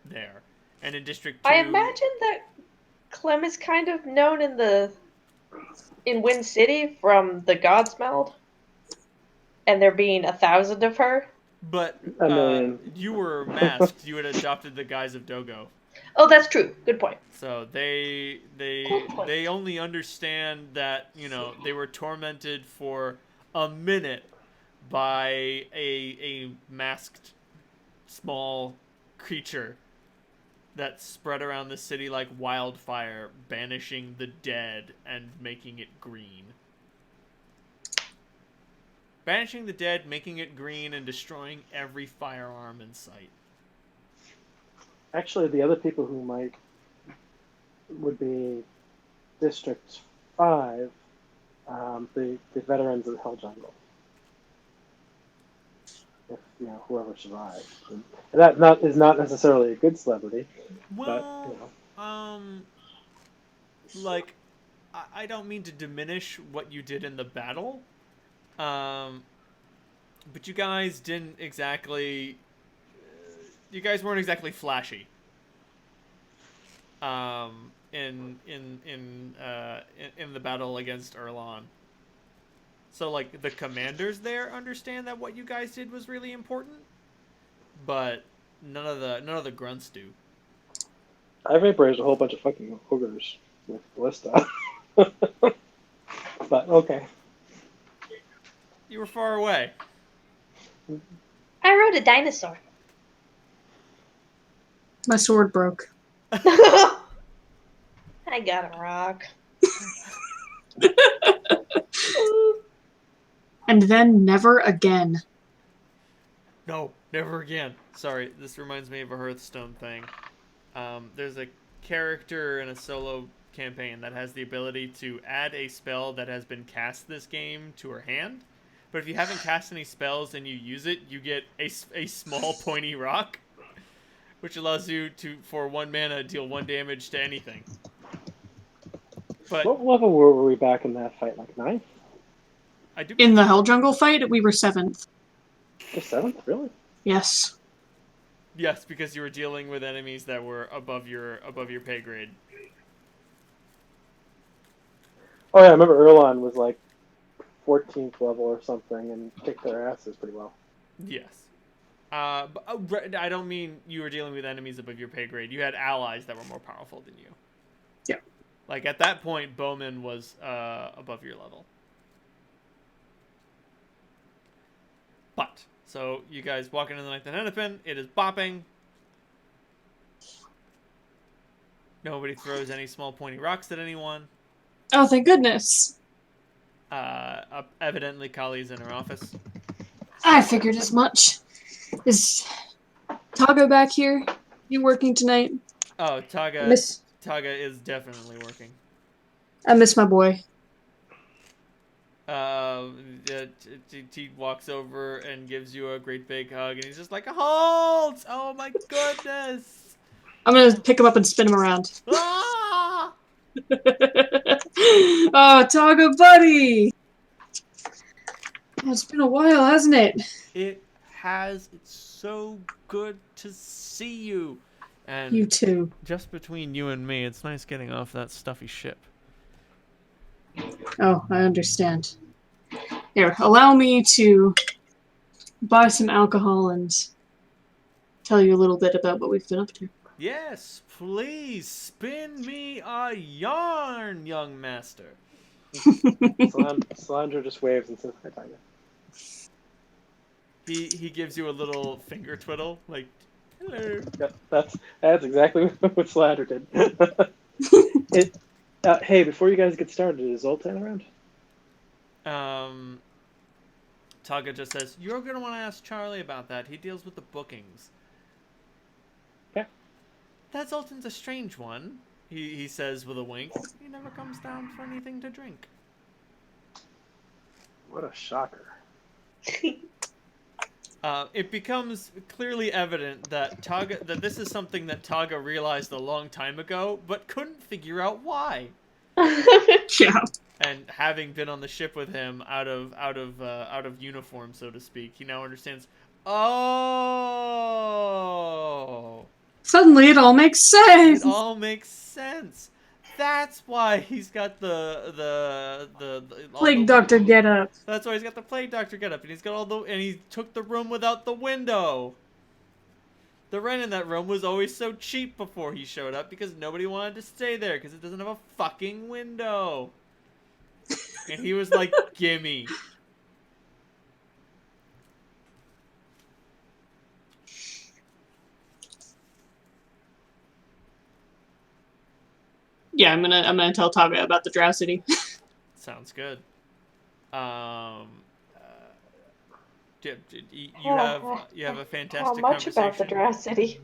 there. And in District 2... I imagine that Clem is kind of known in Wind City from the Godsmeld. And there being 1,000 of her. But you were masked. You had adopted the guise of Dogo. Oh, that's true. Good point. So they only understand that, you know, they were tormented for a minute by a masked small creature that spread around the city like wildfire, banishing the dead and making it green. Banishing the dead, making it green, and destroying every firearm in sight. Actually, the other people who would be District 5, the veterans of the Hell Jungle. whoever survives. And that is not necessarily a good celebrity, Well, but like, I don't mean to diminish what you did in the battle, but you guys didn't exactly. You guys weren't exactly flashy. In the battle against Erlon. So like the commanders there understand that what you guys did was really important, but none of the grunts do. I vaporized a whole bunch of fucking ogres with Ballista. But okay. You were far away. I rode a dinosaur. My sword broke. I got a rock. And then never again. No, never again. Sorry, this reminds me of a Hearthstone thing. There's a character in a solo campaign that has the ability to add a spell that has been cast this game to her hand. But if you haven't cast any spells and you use it, you get a small pointy rock, which allows you to, for 1 mana, deal 1 damage to anything. But What level were we back in that fight? Like 9th? I do In the Hell Jungle fight, we were 7th. Just 7th? Really? Yes. Yes, because you were dealing with enemies that were above your pay grade. Oh yeah, I remember Erlon was like 14th level or something and kicked their asses pretty well. Yes. But I don't mean you were dealing with enemies above your pay grade. You had allies that were more powerful than you. Yeah. Like at that point, Bowman was above your level. But so you guys walk into the night of Hennepin. It is bopping. Nobody throws any small pointy rocks at anyone. Oh, thank goodness. Evidently, Kali's in her office. I figured as much. Is Taga back here? You working tonight? Oh, Taga is definitely working. I miss my boy. He walks over and gives you a great big hug, and he's just like, "Halt! Oh my goodness!" I'm gonna pick him up and spin him around. Ah! Oh, Taga buddy! Oh, it's been a while, hasn't it? It has. It's so good to see you. And You too. just between you and me, it's nice getting off that stuffy ship. Oh, I understand. Here, allow me to buy some alcohol and tell you a little bit about what we've been up to. Yes, please spin me a yarn, young master. Solandra just waves and says, "Hi, Tiger." He gives you a little finger twiddle, like, hello. Yep, that's exactly what Solandra did. Hey, before you guys get started, is Zoltan around? Taga just says, "You're gonna want to ask Charlie about that. He deals with the bookings." Yeah. That Zoltan's a strange one, he says with a wink. He never comes down for anything to drink. What a shocker. It becomes clearly evident that that this is something that Taga realized a long time ago, but couldn't figure out why. Yeah. And having been on the ship with him out of uniform, so to speak, he now understands. Oh, Suddenly it all makes sense. it all makes sense. That's why he's got the Plague Doctor get up. That's why he's got the plague doctor get up, and he's got and he took the room without the window. The rent in that room was always so cheap before he showed up because nobody wanted to stay there because it doesn't have a fucking window. And he was like, "Gimme." Yeah, I'm gonna tell Taga about the Drow City. Sounds good. You have a fantastic How much conversation. about the Drow City?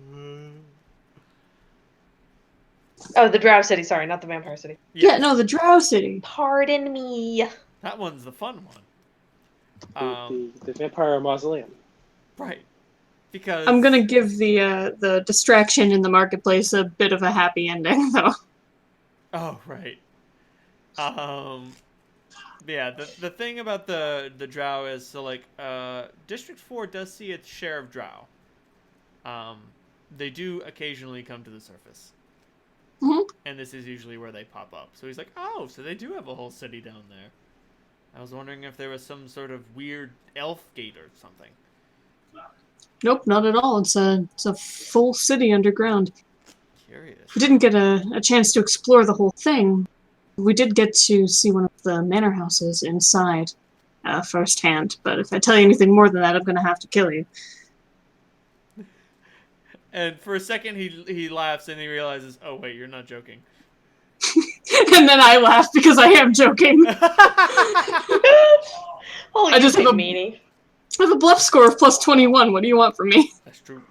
Oh, the Drow City. Sorry, not the Vampire City. Yeah, no, the Drow City. Pardon me. That one's the fun one. The Vampire Mausoleum. Right. Because I'm gonna give the distraction in the marketplace a bit of a happy ending, though. Oh, right. Yeah, the thing about the drow is, so like District 4 does see its share of drow. Um they do occasionally come to the surface. Mhm. And this is usually where they pop up. So he's like, "Oh, so they do have a whole city down there." I was wondering if there was some sort of weird elf gate or something. Nope, not at all. It's a full city underground. Curious. We didn't get a chance to explore the whole thing. We did get to see one of the manor houses inside firsthand, but if I tell you anything more than that, I'm going to have to kill you. And for a second, he laughs and he realizes, oh wait, you're not joking. And then I laugh because I am joking. Oh, I you just big have a- meanie. I have a bluff score of plus 21. What do you want from me? That's true.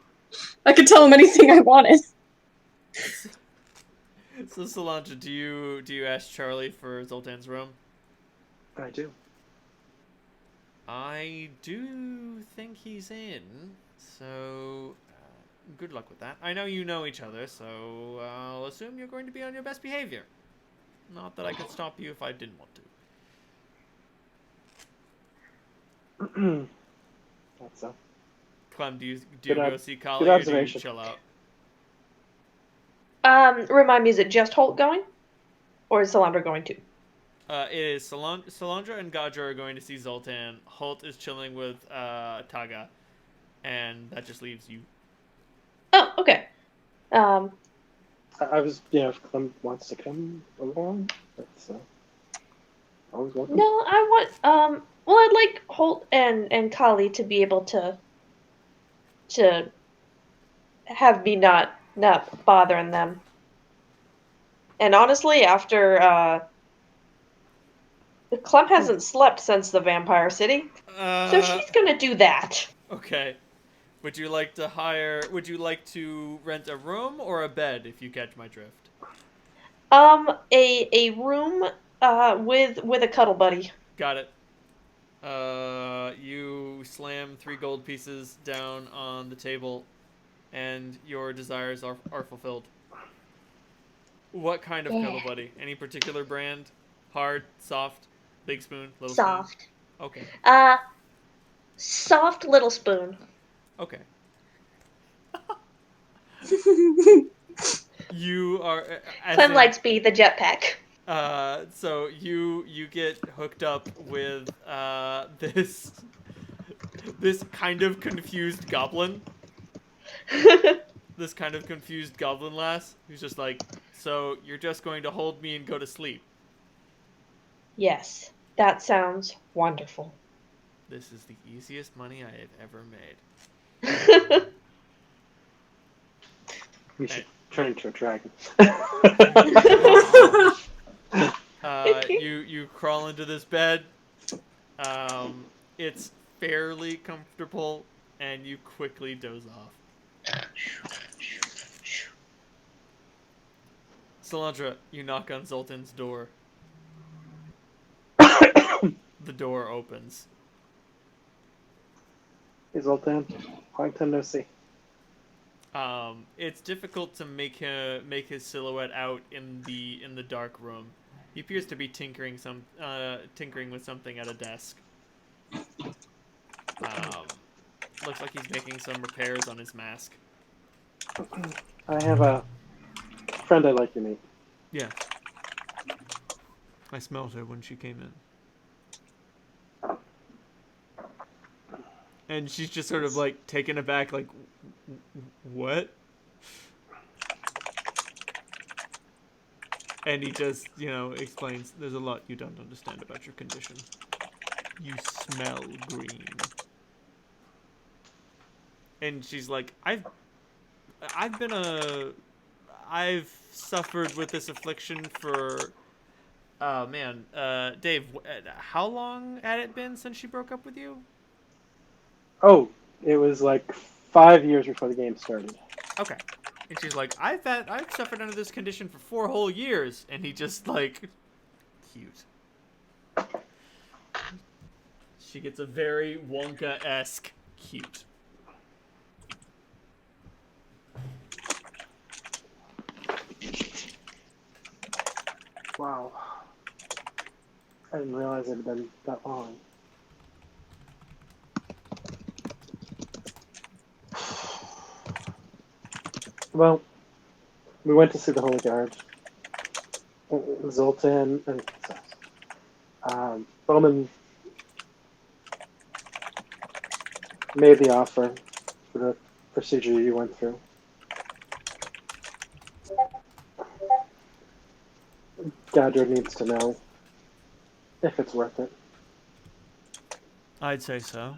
I could tell him anything I wanted. So Solange, do you ask Charlie for Zoltan's room? I do. I do think he's in. So good luck with that. I know you know each other, so I'll assume you're going to be on your best behavior. Not that I could stop you if I didn't want to. That's a Clem, do you Good go ob- see good Kali or do you observation. chill out? Remind me, is it just Holt going? Or is Salandra going too? It is Salandra and Gaja are going to see Zoltan. Holt is chilling with Taga, and that just leaves you. Oh, okay. I was, if Clem wants to come along, that's always welcome. No, I want, well, I'd like Holt and Kali to be able to have me not bothering them. And honestly, after, Clem hasn't slept since the Vampire City, so she's gonna do that. Okay. Would you like to rent a room or a bed, if you catch my drift? A room, with a cuddle buddy. Got it. You slam 3 gold pieces down on the table, and your desires are fulfilled. What kind of cuddle buddy? Any particular brand? Hard, soft, big spoon, little Soft. spoon? Okay. Soft little spoon. Okay. You are Clem likes be the jetpack. so you get hooked up with this kind of confused goblin. This kind of confused goblin lass who's just like, so you're just going to hold me and go to sleep. Yes, that sounds wonderful. This is the easiest money I have ever made. We should turn into a dragon. You crawl into this bed. It's fairly comfortable, and you quickly doze off. Salandra, you knock on Zoltan's door. The door opens. Hey, Zoltan. Long time no see. It's difficult to make his silhouette out in the dark room. He appears to be tinkering with something at a desk. Looks like he's making some repairs on his mask. I have a friend I'd like to meet. Yeah. I smelled her when she came in. And she's just sort of like taken aback, like, what? And he just, explains, there's a lot you don't understand about your condition. You smell green. And she's like, I've suffered with this affliction for, oh man, Dave, how long had it been since she broke up with you? Oh, it was like 5 years before the game started. Okay. And she's like, I've suffered under this condition for 4 whole years. And he just like, cute. She gets a very Wonka-esque cute. I didn't realize it had been that long. Well, we went to see the Holy Guard. Zoltan and Bowman made the offer for the procedure you went through. Gadra needs to know if it's worth it. I'd say so.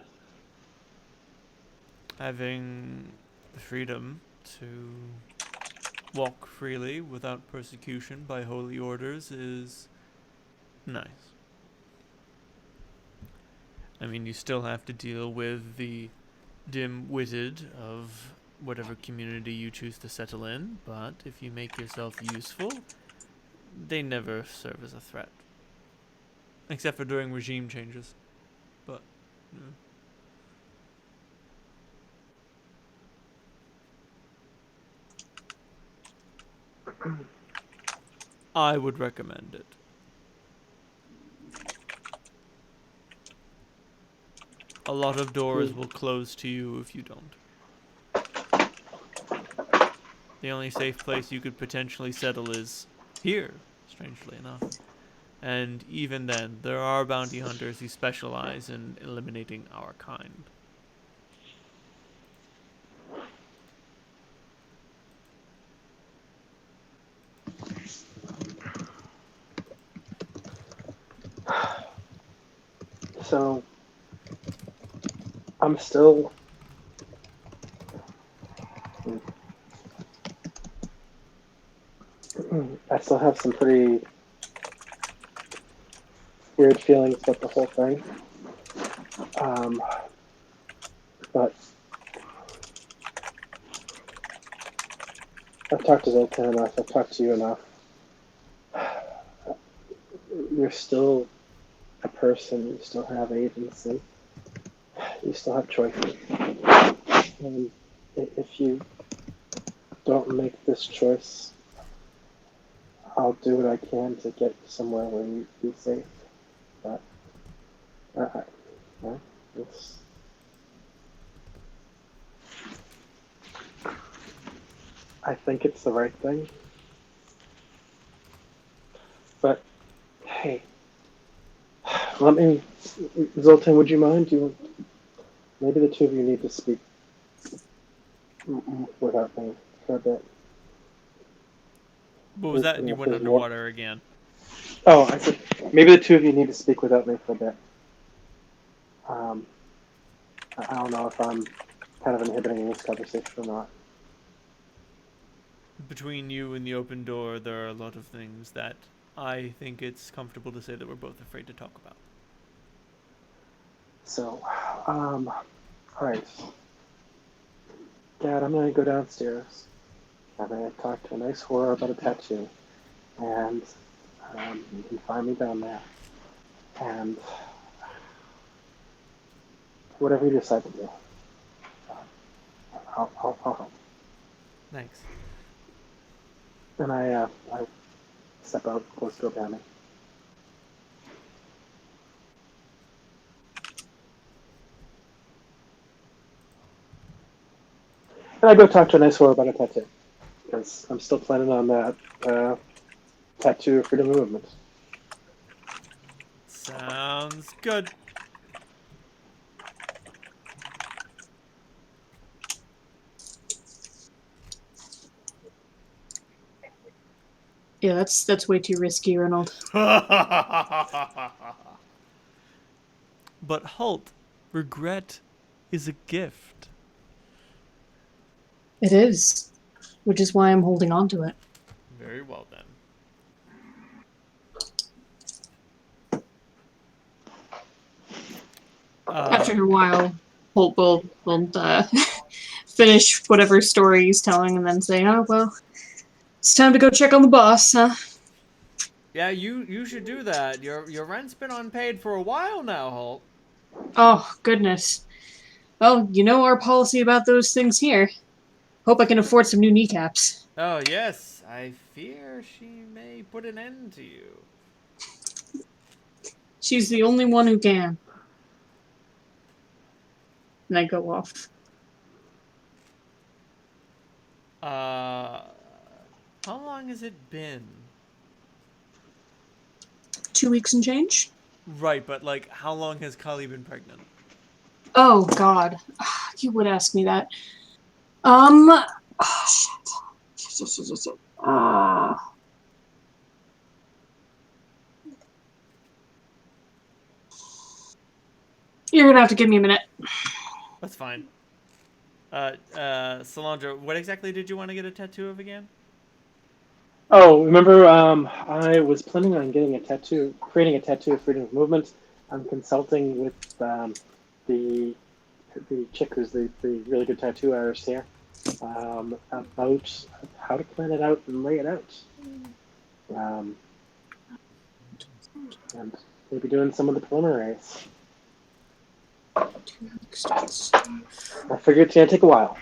Having the freedom to walk freely without persecution by holy orders is nice. I mean, you still have to deal with the dim-witted of whatever community you choose to settle in, but if you make yourself useful, they never serve as a threat. Except for during regime changes. But, yeah. I would recommend it. A lot of doors will close to you if you don't. The only safe place you could potentially settle is here, strangely enough. And even then, there are bounty hunters who specialize in eliminating our kind. So, I'm still... I still have some pretty weird feelings about the whole thing. But I've talked to Zoltan enough, I've talked to you enough. You're still a person, you still have agency, you still have choices. And if you don't make this choice, I'll do what I can to get you somewhere where you be safe. But it's, I think it's the right thing. But hey, let me, Zoltan, would you mind? Maybe the two of you need to speak without me for a bit. What was that? You went underwater again. Oh, I said maybe the two of you need to speak without me for a bit. I don't know if I'm kind of inhibiting this conversation or not. Between you and the open door, there are a lot of things that I think it's comfortable to say that we're both afraid to talk about. So, alright. Dad, I'm gonna go downstairs. I'm gonna talk to a nice whore about a tattoo. And, you can find me down there. And, whatever you decide to do, I'll help. Thanks. And I step out, close the door behind me. And I go talk to a nice whore about a tattoo. Because I'm still planning on that tattoo of freedom of movement. Sounds good. Yeah, that's way too risky, Ronald. But halt, regret is a gift. It is, which is why I'm holding on to it. Very well then. After a while, Holt will finish whatever story he's telling and then say, "Oh well, it's time to go check on the boss, huh?" Yeah, you should do that. Your rent's been unpaid for a while now, Holt. Oh goodness. Well, you know our policy about those things here. Hope I can afford some new kneecaps. Oh yes, I fear she may put an end to you. She's the only one who can. And I go off. How long has it been? 2 weeks and change? Right, but like, how long has Kali been pregnant? Oh, God. You would ask me that. Shit. You're gonna have to give me a minute. That's fine. Solandra, what exactly did you want to get a tattoo of again? Oh, remember, I was planning on getting a tattoo, creating a tattoo of freedom of movement. I'm consulting with the chick who's the really good tattoo artist here about how to plan it out and lay it out. And maybe doing some of the preliminaries. I figure it's gonna take a while.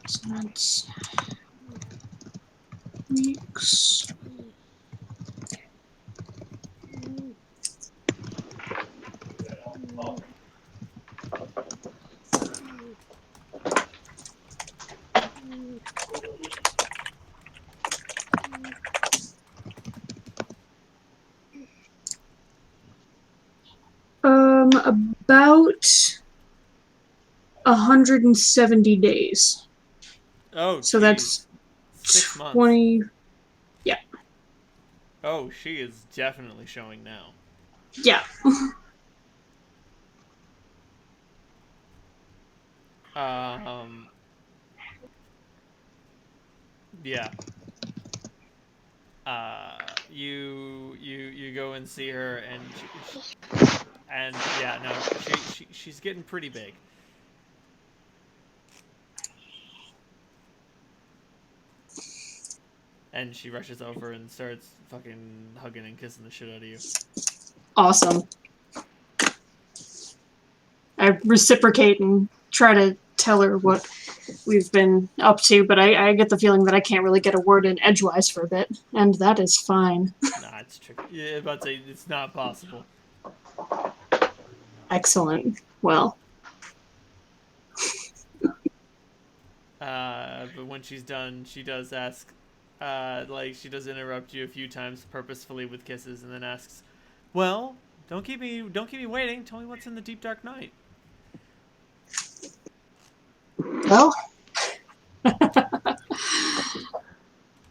So that's weeks. About 170 days. Oh, So geez. that's 6 months. 20. Yeah. Oh, she is definitely showing now. Yeah. Yeah. You go and see her, and yeah, no, she's getting pretty big. And she rushes over and starts fucking hugging and kissing the shit out of you. Awesome. I reciprocate and try to tell her what we've been up to, but I get the feeling that I can't really get a word in edgewise for a bit, and that is fine. Nah, it's tricky. Yeah, about to say it's not possible. Excellent. Well. But when she's done, she does ask, she does interrupt you a few times purposefully with kisses, and then asks, "Well, don't keep me waiting. Tell me what's in the deep dark night." Well,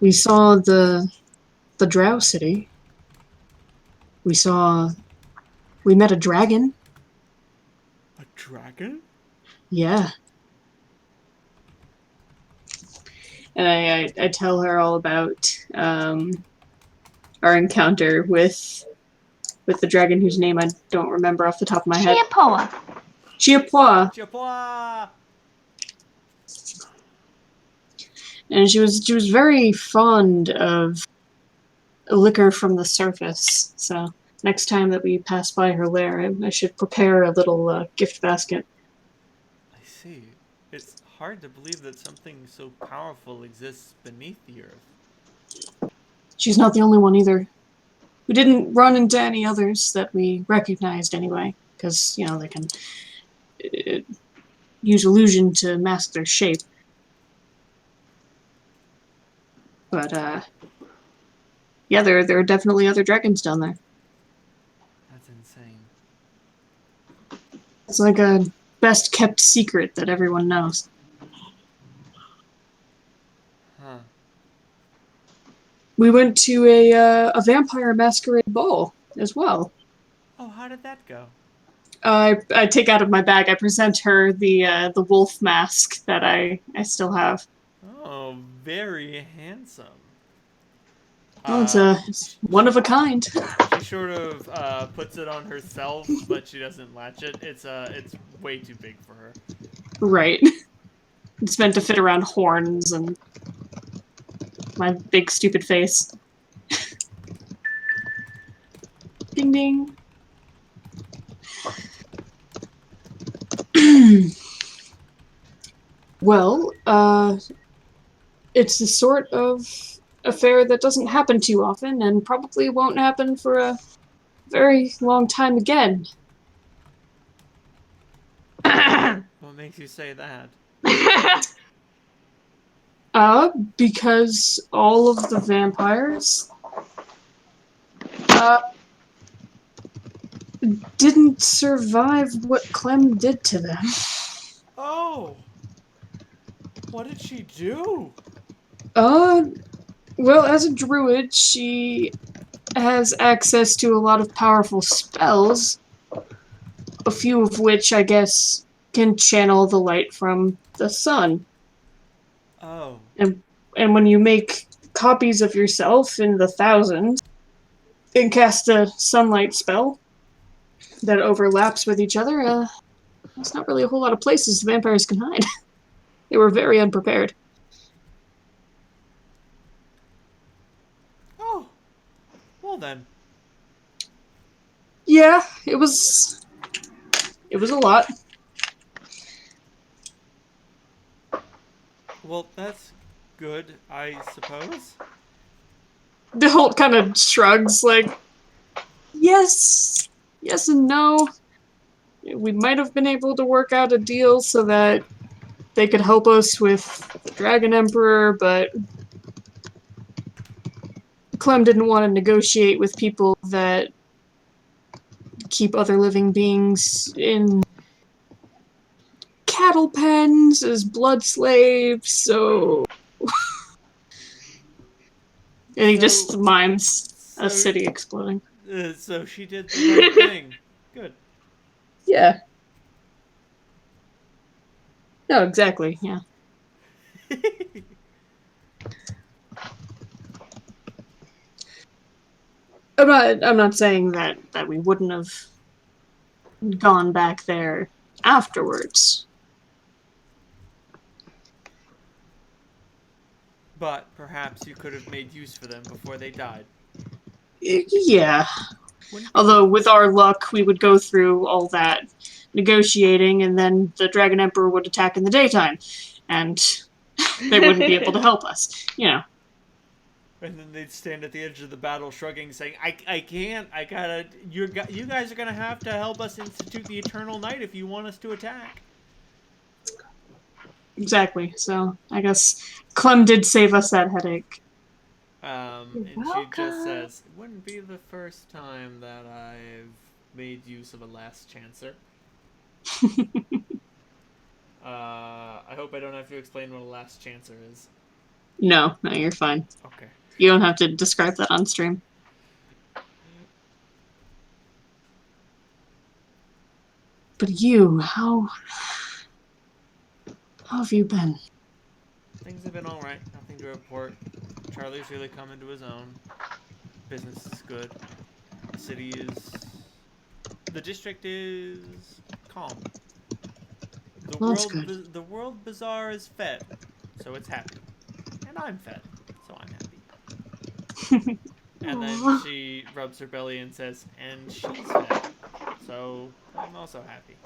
we saw the Drow City. We met a dragon. A dragon? Yeah. And I tell her all about our encounter with the dragon whose name I don't remember off the top of my head. Chiapoa. Chiapoa! And she was very fond of liquor from the surface. So next time that we pass by her lair, I should prepare a little gift basket. I see. It's hard to believe that something so powerful exists beneath the earth. She's not the only one either. We didn't run into any others that we recognized anyway, because, you know, they can use illusion to mask their shape. But, yeah, there are definitely other dragons down there. That's insane. It's like a best-kept secret that everyone knows. Huh. We went to a vampire masquerade ball as well. Oh, how did that go? I take out of my bag. I present her the wolf mask that I still have. Oh, very handsome. Oh, it's one of a kind. She sort of puts it on herself, but she doesn't latch it. It's way too big for her. Right. It's meant to fit around horns and my big stupid face. Ding ding. Well, it's the sort of affair that doesn't happen too often and probably won't happen for a very long time again. What makes you say that? Because all of the vampires, uh, didn't survive what Clem did to them. Oh! What did she do? Well, as a druid, she has access to a lot of powerful spells, a few of which, I guess, can channel the light from the sun. Oh. And when you make copies of yourself in the thousands and cast a sunlight spell that overlaps with each other, there's not really a whole lot of places the vampires can hide. They were very unprepared. Oh. Well then. Yeah, it was a lot. Well, that's good, I suppose. The Holt kind of shrugs, like, yes and no. We might have been able to work out a deal so that they could help us with the Dragon Emperor, but Clem didn't want to negotiate with people that keep other living beings in cattle pens as blood slaves, so... And he just mimes a city exploding. So she did the right thing. Good. Yeah. No, exactly, yeah. I'm not saying that we wouldn't have gone back there afterwards. But perhaps you could have made use for them before they died. Yeah. Wouldn't be Although, with our luck, we would go through all that negotiating, and then the Dragon Emperor would attack in the daytime, and they wouldn't be able to help us, you know. And then they'd stand at the edge of the battle, shrugging, saying, "I can't. I gotta. You guys are gonna have to help us institute the Eternal Night if you want us to attack." Exactly. So I guess Clem did save us that headache. And she just says, "It wouldn't be the first time that I've made use of a last chancer." I hope I don't have to explain what a last chancer is. No, you're fine. Okay. You don't have to describe that on stream. But you, how have you been? Things have been alright. Nothing to report. Charlie's really come into his own. Business is good. The city is... The district is calm. That's good. The world bazaar is fed, so it's happy. And I'm fed, so I'm happy. And then she rubs her belly and says, "And she's fed, so I'm also happy."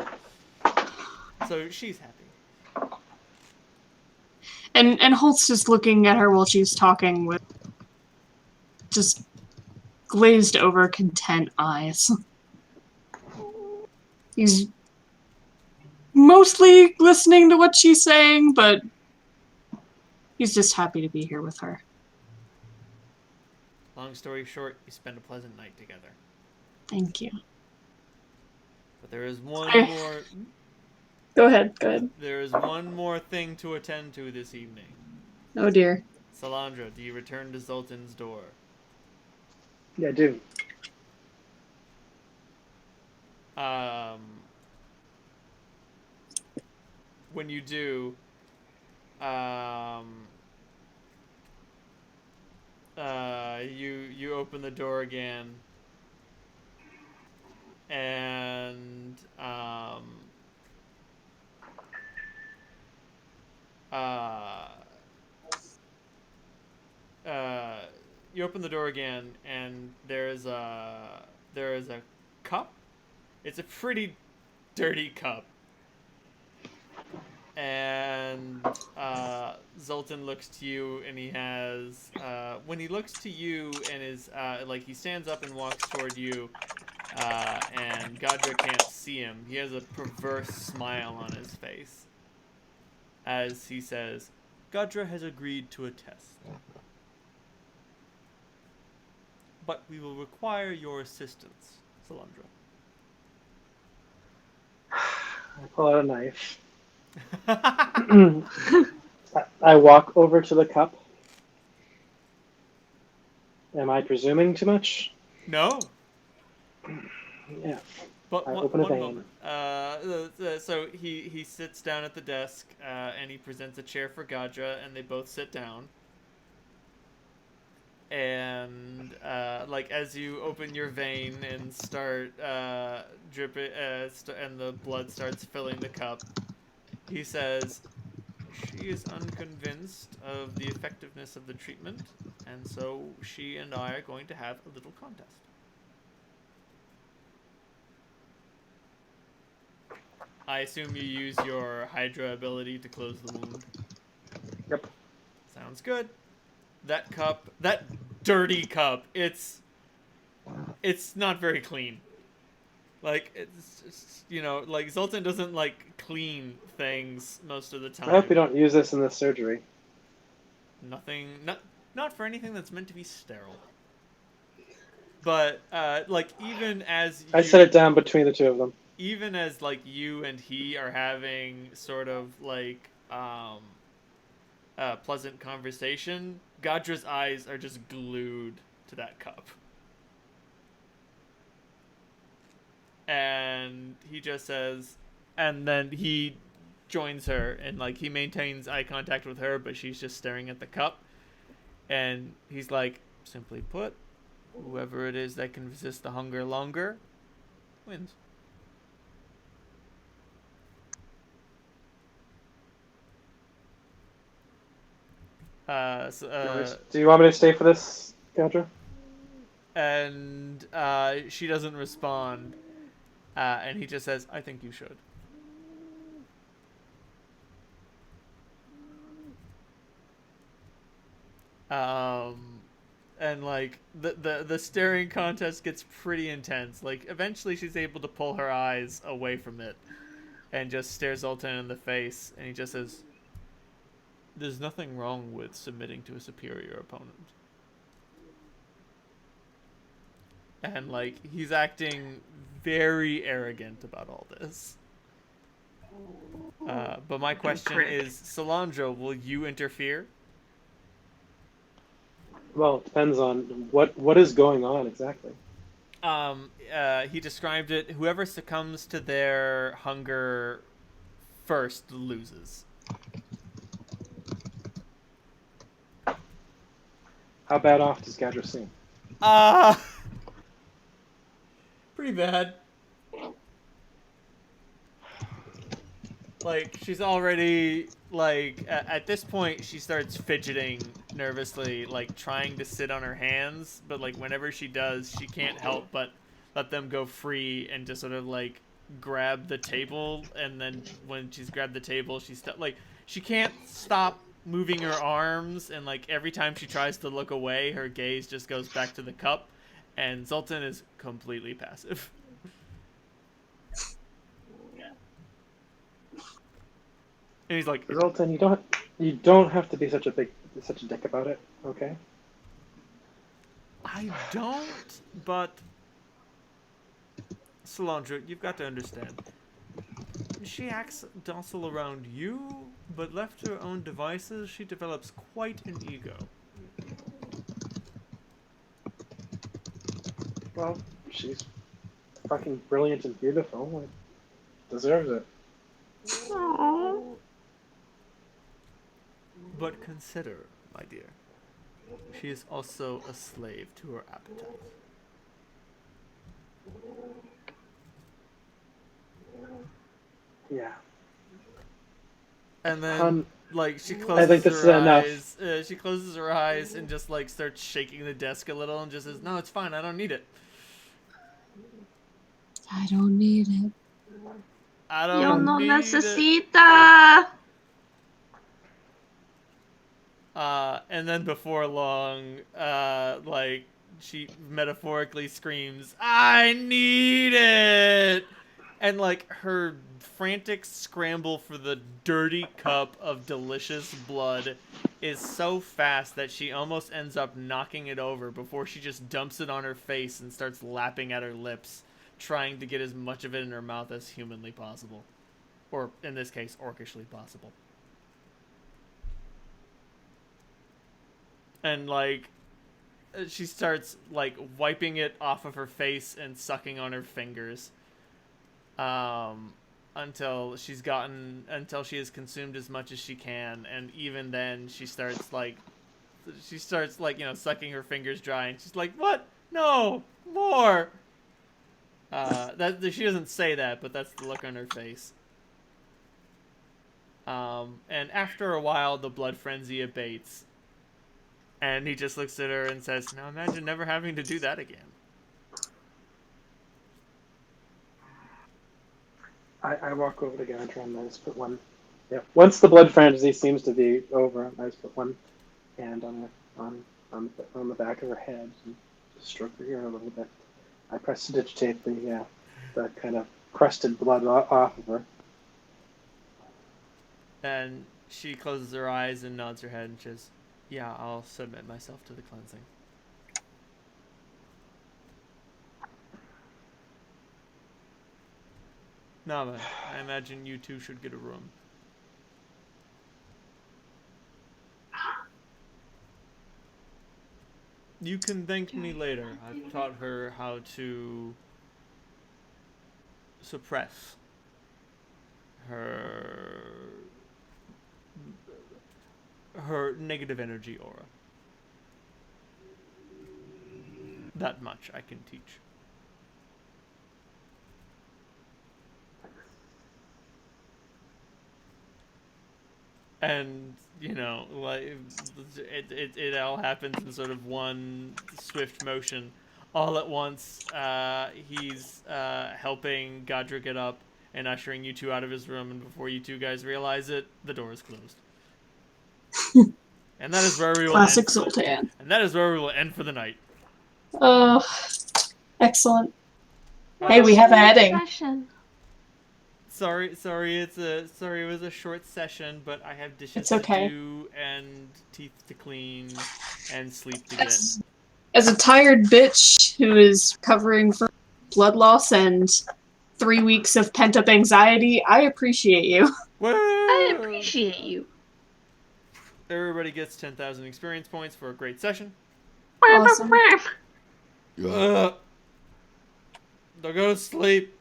So she's happy. And Holt's just looking at her while she's talking with just glazed over content eyes. He's mostly listening to what she's saying, but he's just happy to be here with her. Long story short, you spend a pleasant night together. Thank you. But there is one more... Go ahead. There is one more thing to attend to this evening. Oh dear. Salandra, do you return to Zoltan's door? Yeah, I do. When you do, you open the door again, and you open the door again, and there is a cup. It's a pretty dirty cup. And Zoltan looks to you, and he has when he looks to you and is like he stands up and walks toward you, and Gadra can't see him. He has a perverse smile on his face as he says, "Gadra has agreed to a test, but we will require your assistance, Salandra." I pull out a knife. I walk over to the cup. Am I presuming too much? No. Yeah. But I one open a vein. moment. So he sits down at the desk, and he presents a chair for Gadra, and they both sit down. And like as you open your vein and start dripping, and the blood starts filling the cup, he says, "She is unconvinced of the effectiveness of the treatment, and so she and I are going to have a little contest." I assume you use your Hydra ability to close the wound. Yep. Sounds good. That cup, that dirty cup, it's not very clean. Like, it's just, like Zoltan doesn't like clean things most of the time. I hope we don't use this in the surgery. Nothing, not for anything that's meant to be sterile. But like even as I set it down between the two of them. Even as like you and he are having sort of like pleasant conversation, Gadra's eyes are just glued to that cup. And he just says, and then he joins her, and like he maintains eye contact with her, but she's just staring at the cup. And he's like, "Simply put, whoever it is that can resist the hunger longer wins." Do you want me to stay for this, Gadra? And she doesn't respond, and he just says, "I think you should." And like the staring contest gets pretty intense. Like eventually she's able to pull her eyes away from it and just stares Zoltan in the face, and he just says, "There's nothing wrong with submitting to a superior opponent." And like he's acting very arrogant about all this. But my question is, Salandra, will you interfere? Well, it depends on what is going on exactly. He described it: whoever succumbs to their hunger first loses. How bad off does Gadra seem? Pretty bad. Like, she's already, like, at this point, she starts fidgeting nervously, like, trying to sit on her hands, but, like, whenever she does, she can't help but let them go free and just sort of, like, grab the table, and then when she's grabbed the table, she can't stop moving her arms, and, like, every time she tries to look away, her gaze just goes back to the cup, and Zoltan is completely passive. And he's like, Zoltan, you don't have to be such a dick about it, okay? I don't, but Salandra, you've got to understand. She acts docile around you, but left to her own devices, she develops quite an ego. Well, she's fucking brilliant and beautiful. Like, deserves it. Aww. But consider, my dear, she is also a slave to her appetite. Yeah. And then, like, she closes I think this her is eyes. She closes her eyes and just, like, starts shaking the desk a little and just says, "No, it's fine. I don't need it. I don't need it. I Yo don't no need it." necesita. And then before long, like, she metaphorically screams, "I need it!" And, like, her frantic scramble for the dirty cup of delicious blood is so fast that she almost ends up knocking it over before she just dumps it on her face and starts lapping at her lips, trying to get as much of it in her mouth as humanly possible. Or, in this case, orcishly possible. And, like, she starts, like, wiping it off of her face and sucking on her fingers. Until she has consumed as much as she can. And even then, she starts, sucking her fingers dry. And she's like, "What? No! More!" She doesn't say that, but that's the look on her face. And after a while, the blood frenzy abates. And he just looks at her and says, "Now imagine never having to do that again." I walk over to Gandra and I just put one. Yeah. Once the blood frenzy seems to be over, I just put one hand on the back of her head and just stroke her ear a little bit. I prestidigitate the kind of crusted blood off of her. And she closes her eyes and nods her head and says, "Yeah, I'll submit myself to the cleansing." Nama, I imagine you two should get a room. You can thank me later. I've taught her how to suppress her negative energy aura. That much I can teach. And, you know, like, it all happens in sort of one swift motion. All at once, he's helping Godra get up and ushering you two out of his room, and before you two guys realize it, the door is closed. And that is where we will Classic end. Zoltan. And that is where we will end for the night. Oh, excellent. Hey, we have a heading. Session. Sorry, it was a short session, but I have dishes It's okay. to do and teeth to clean and sleep to get. As a tired bitch who is recovering from blood loss and 3 weeks of pent-up anxiety, I appreciate you. Woo! I appreciate you. Everybody gets 10,000 experience points for a great session. Awesome. Now go to sleep.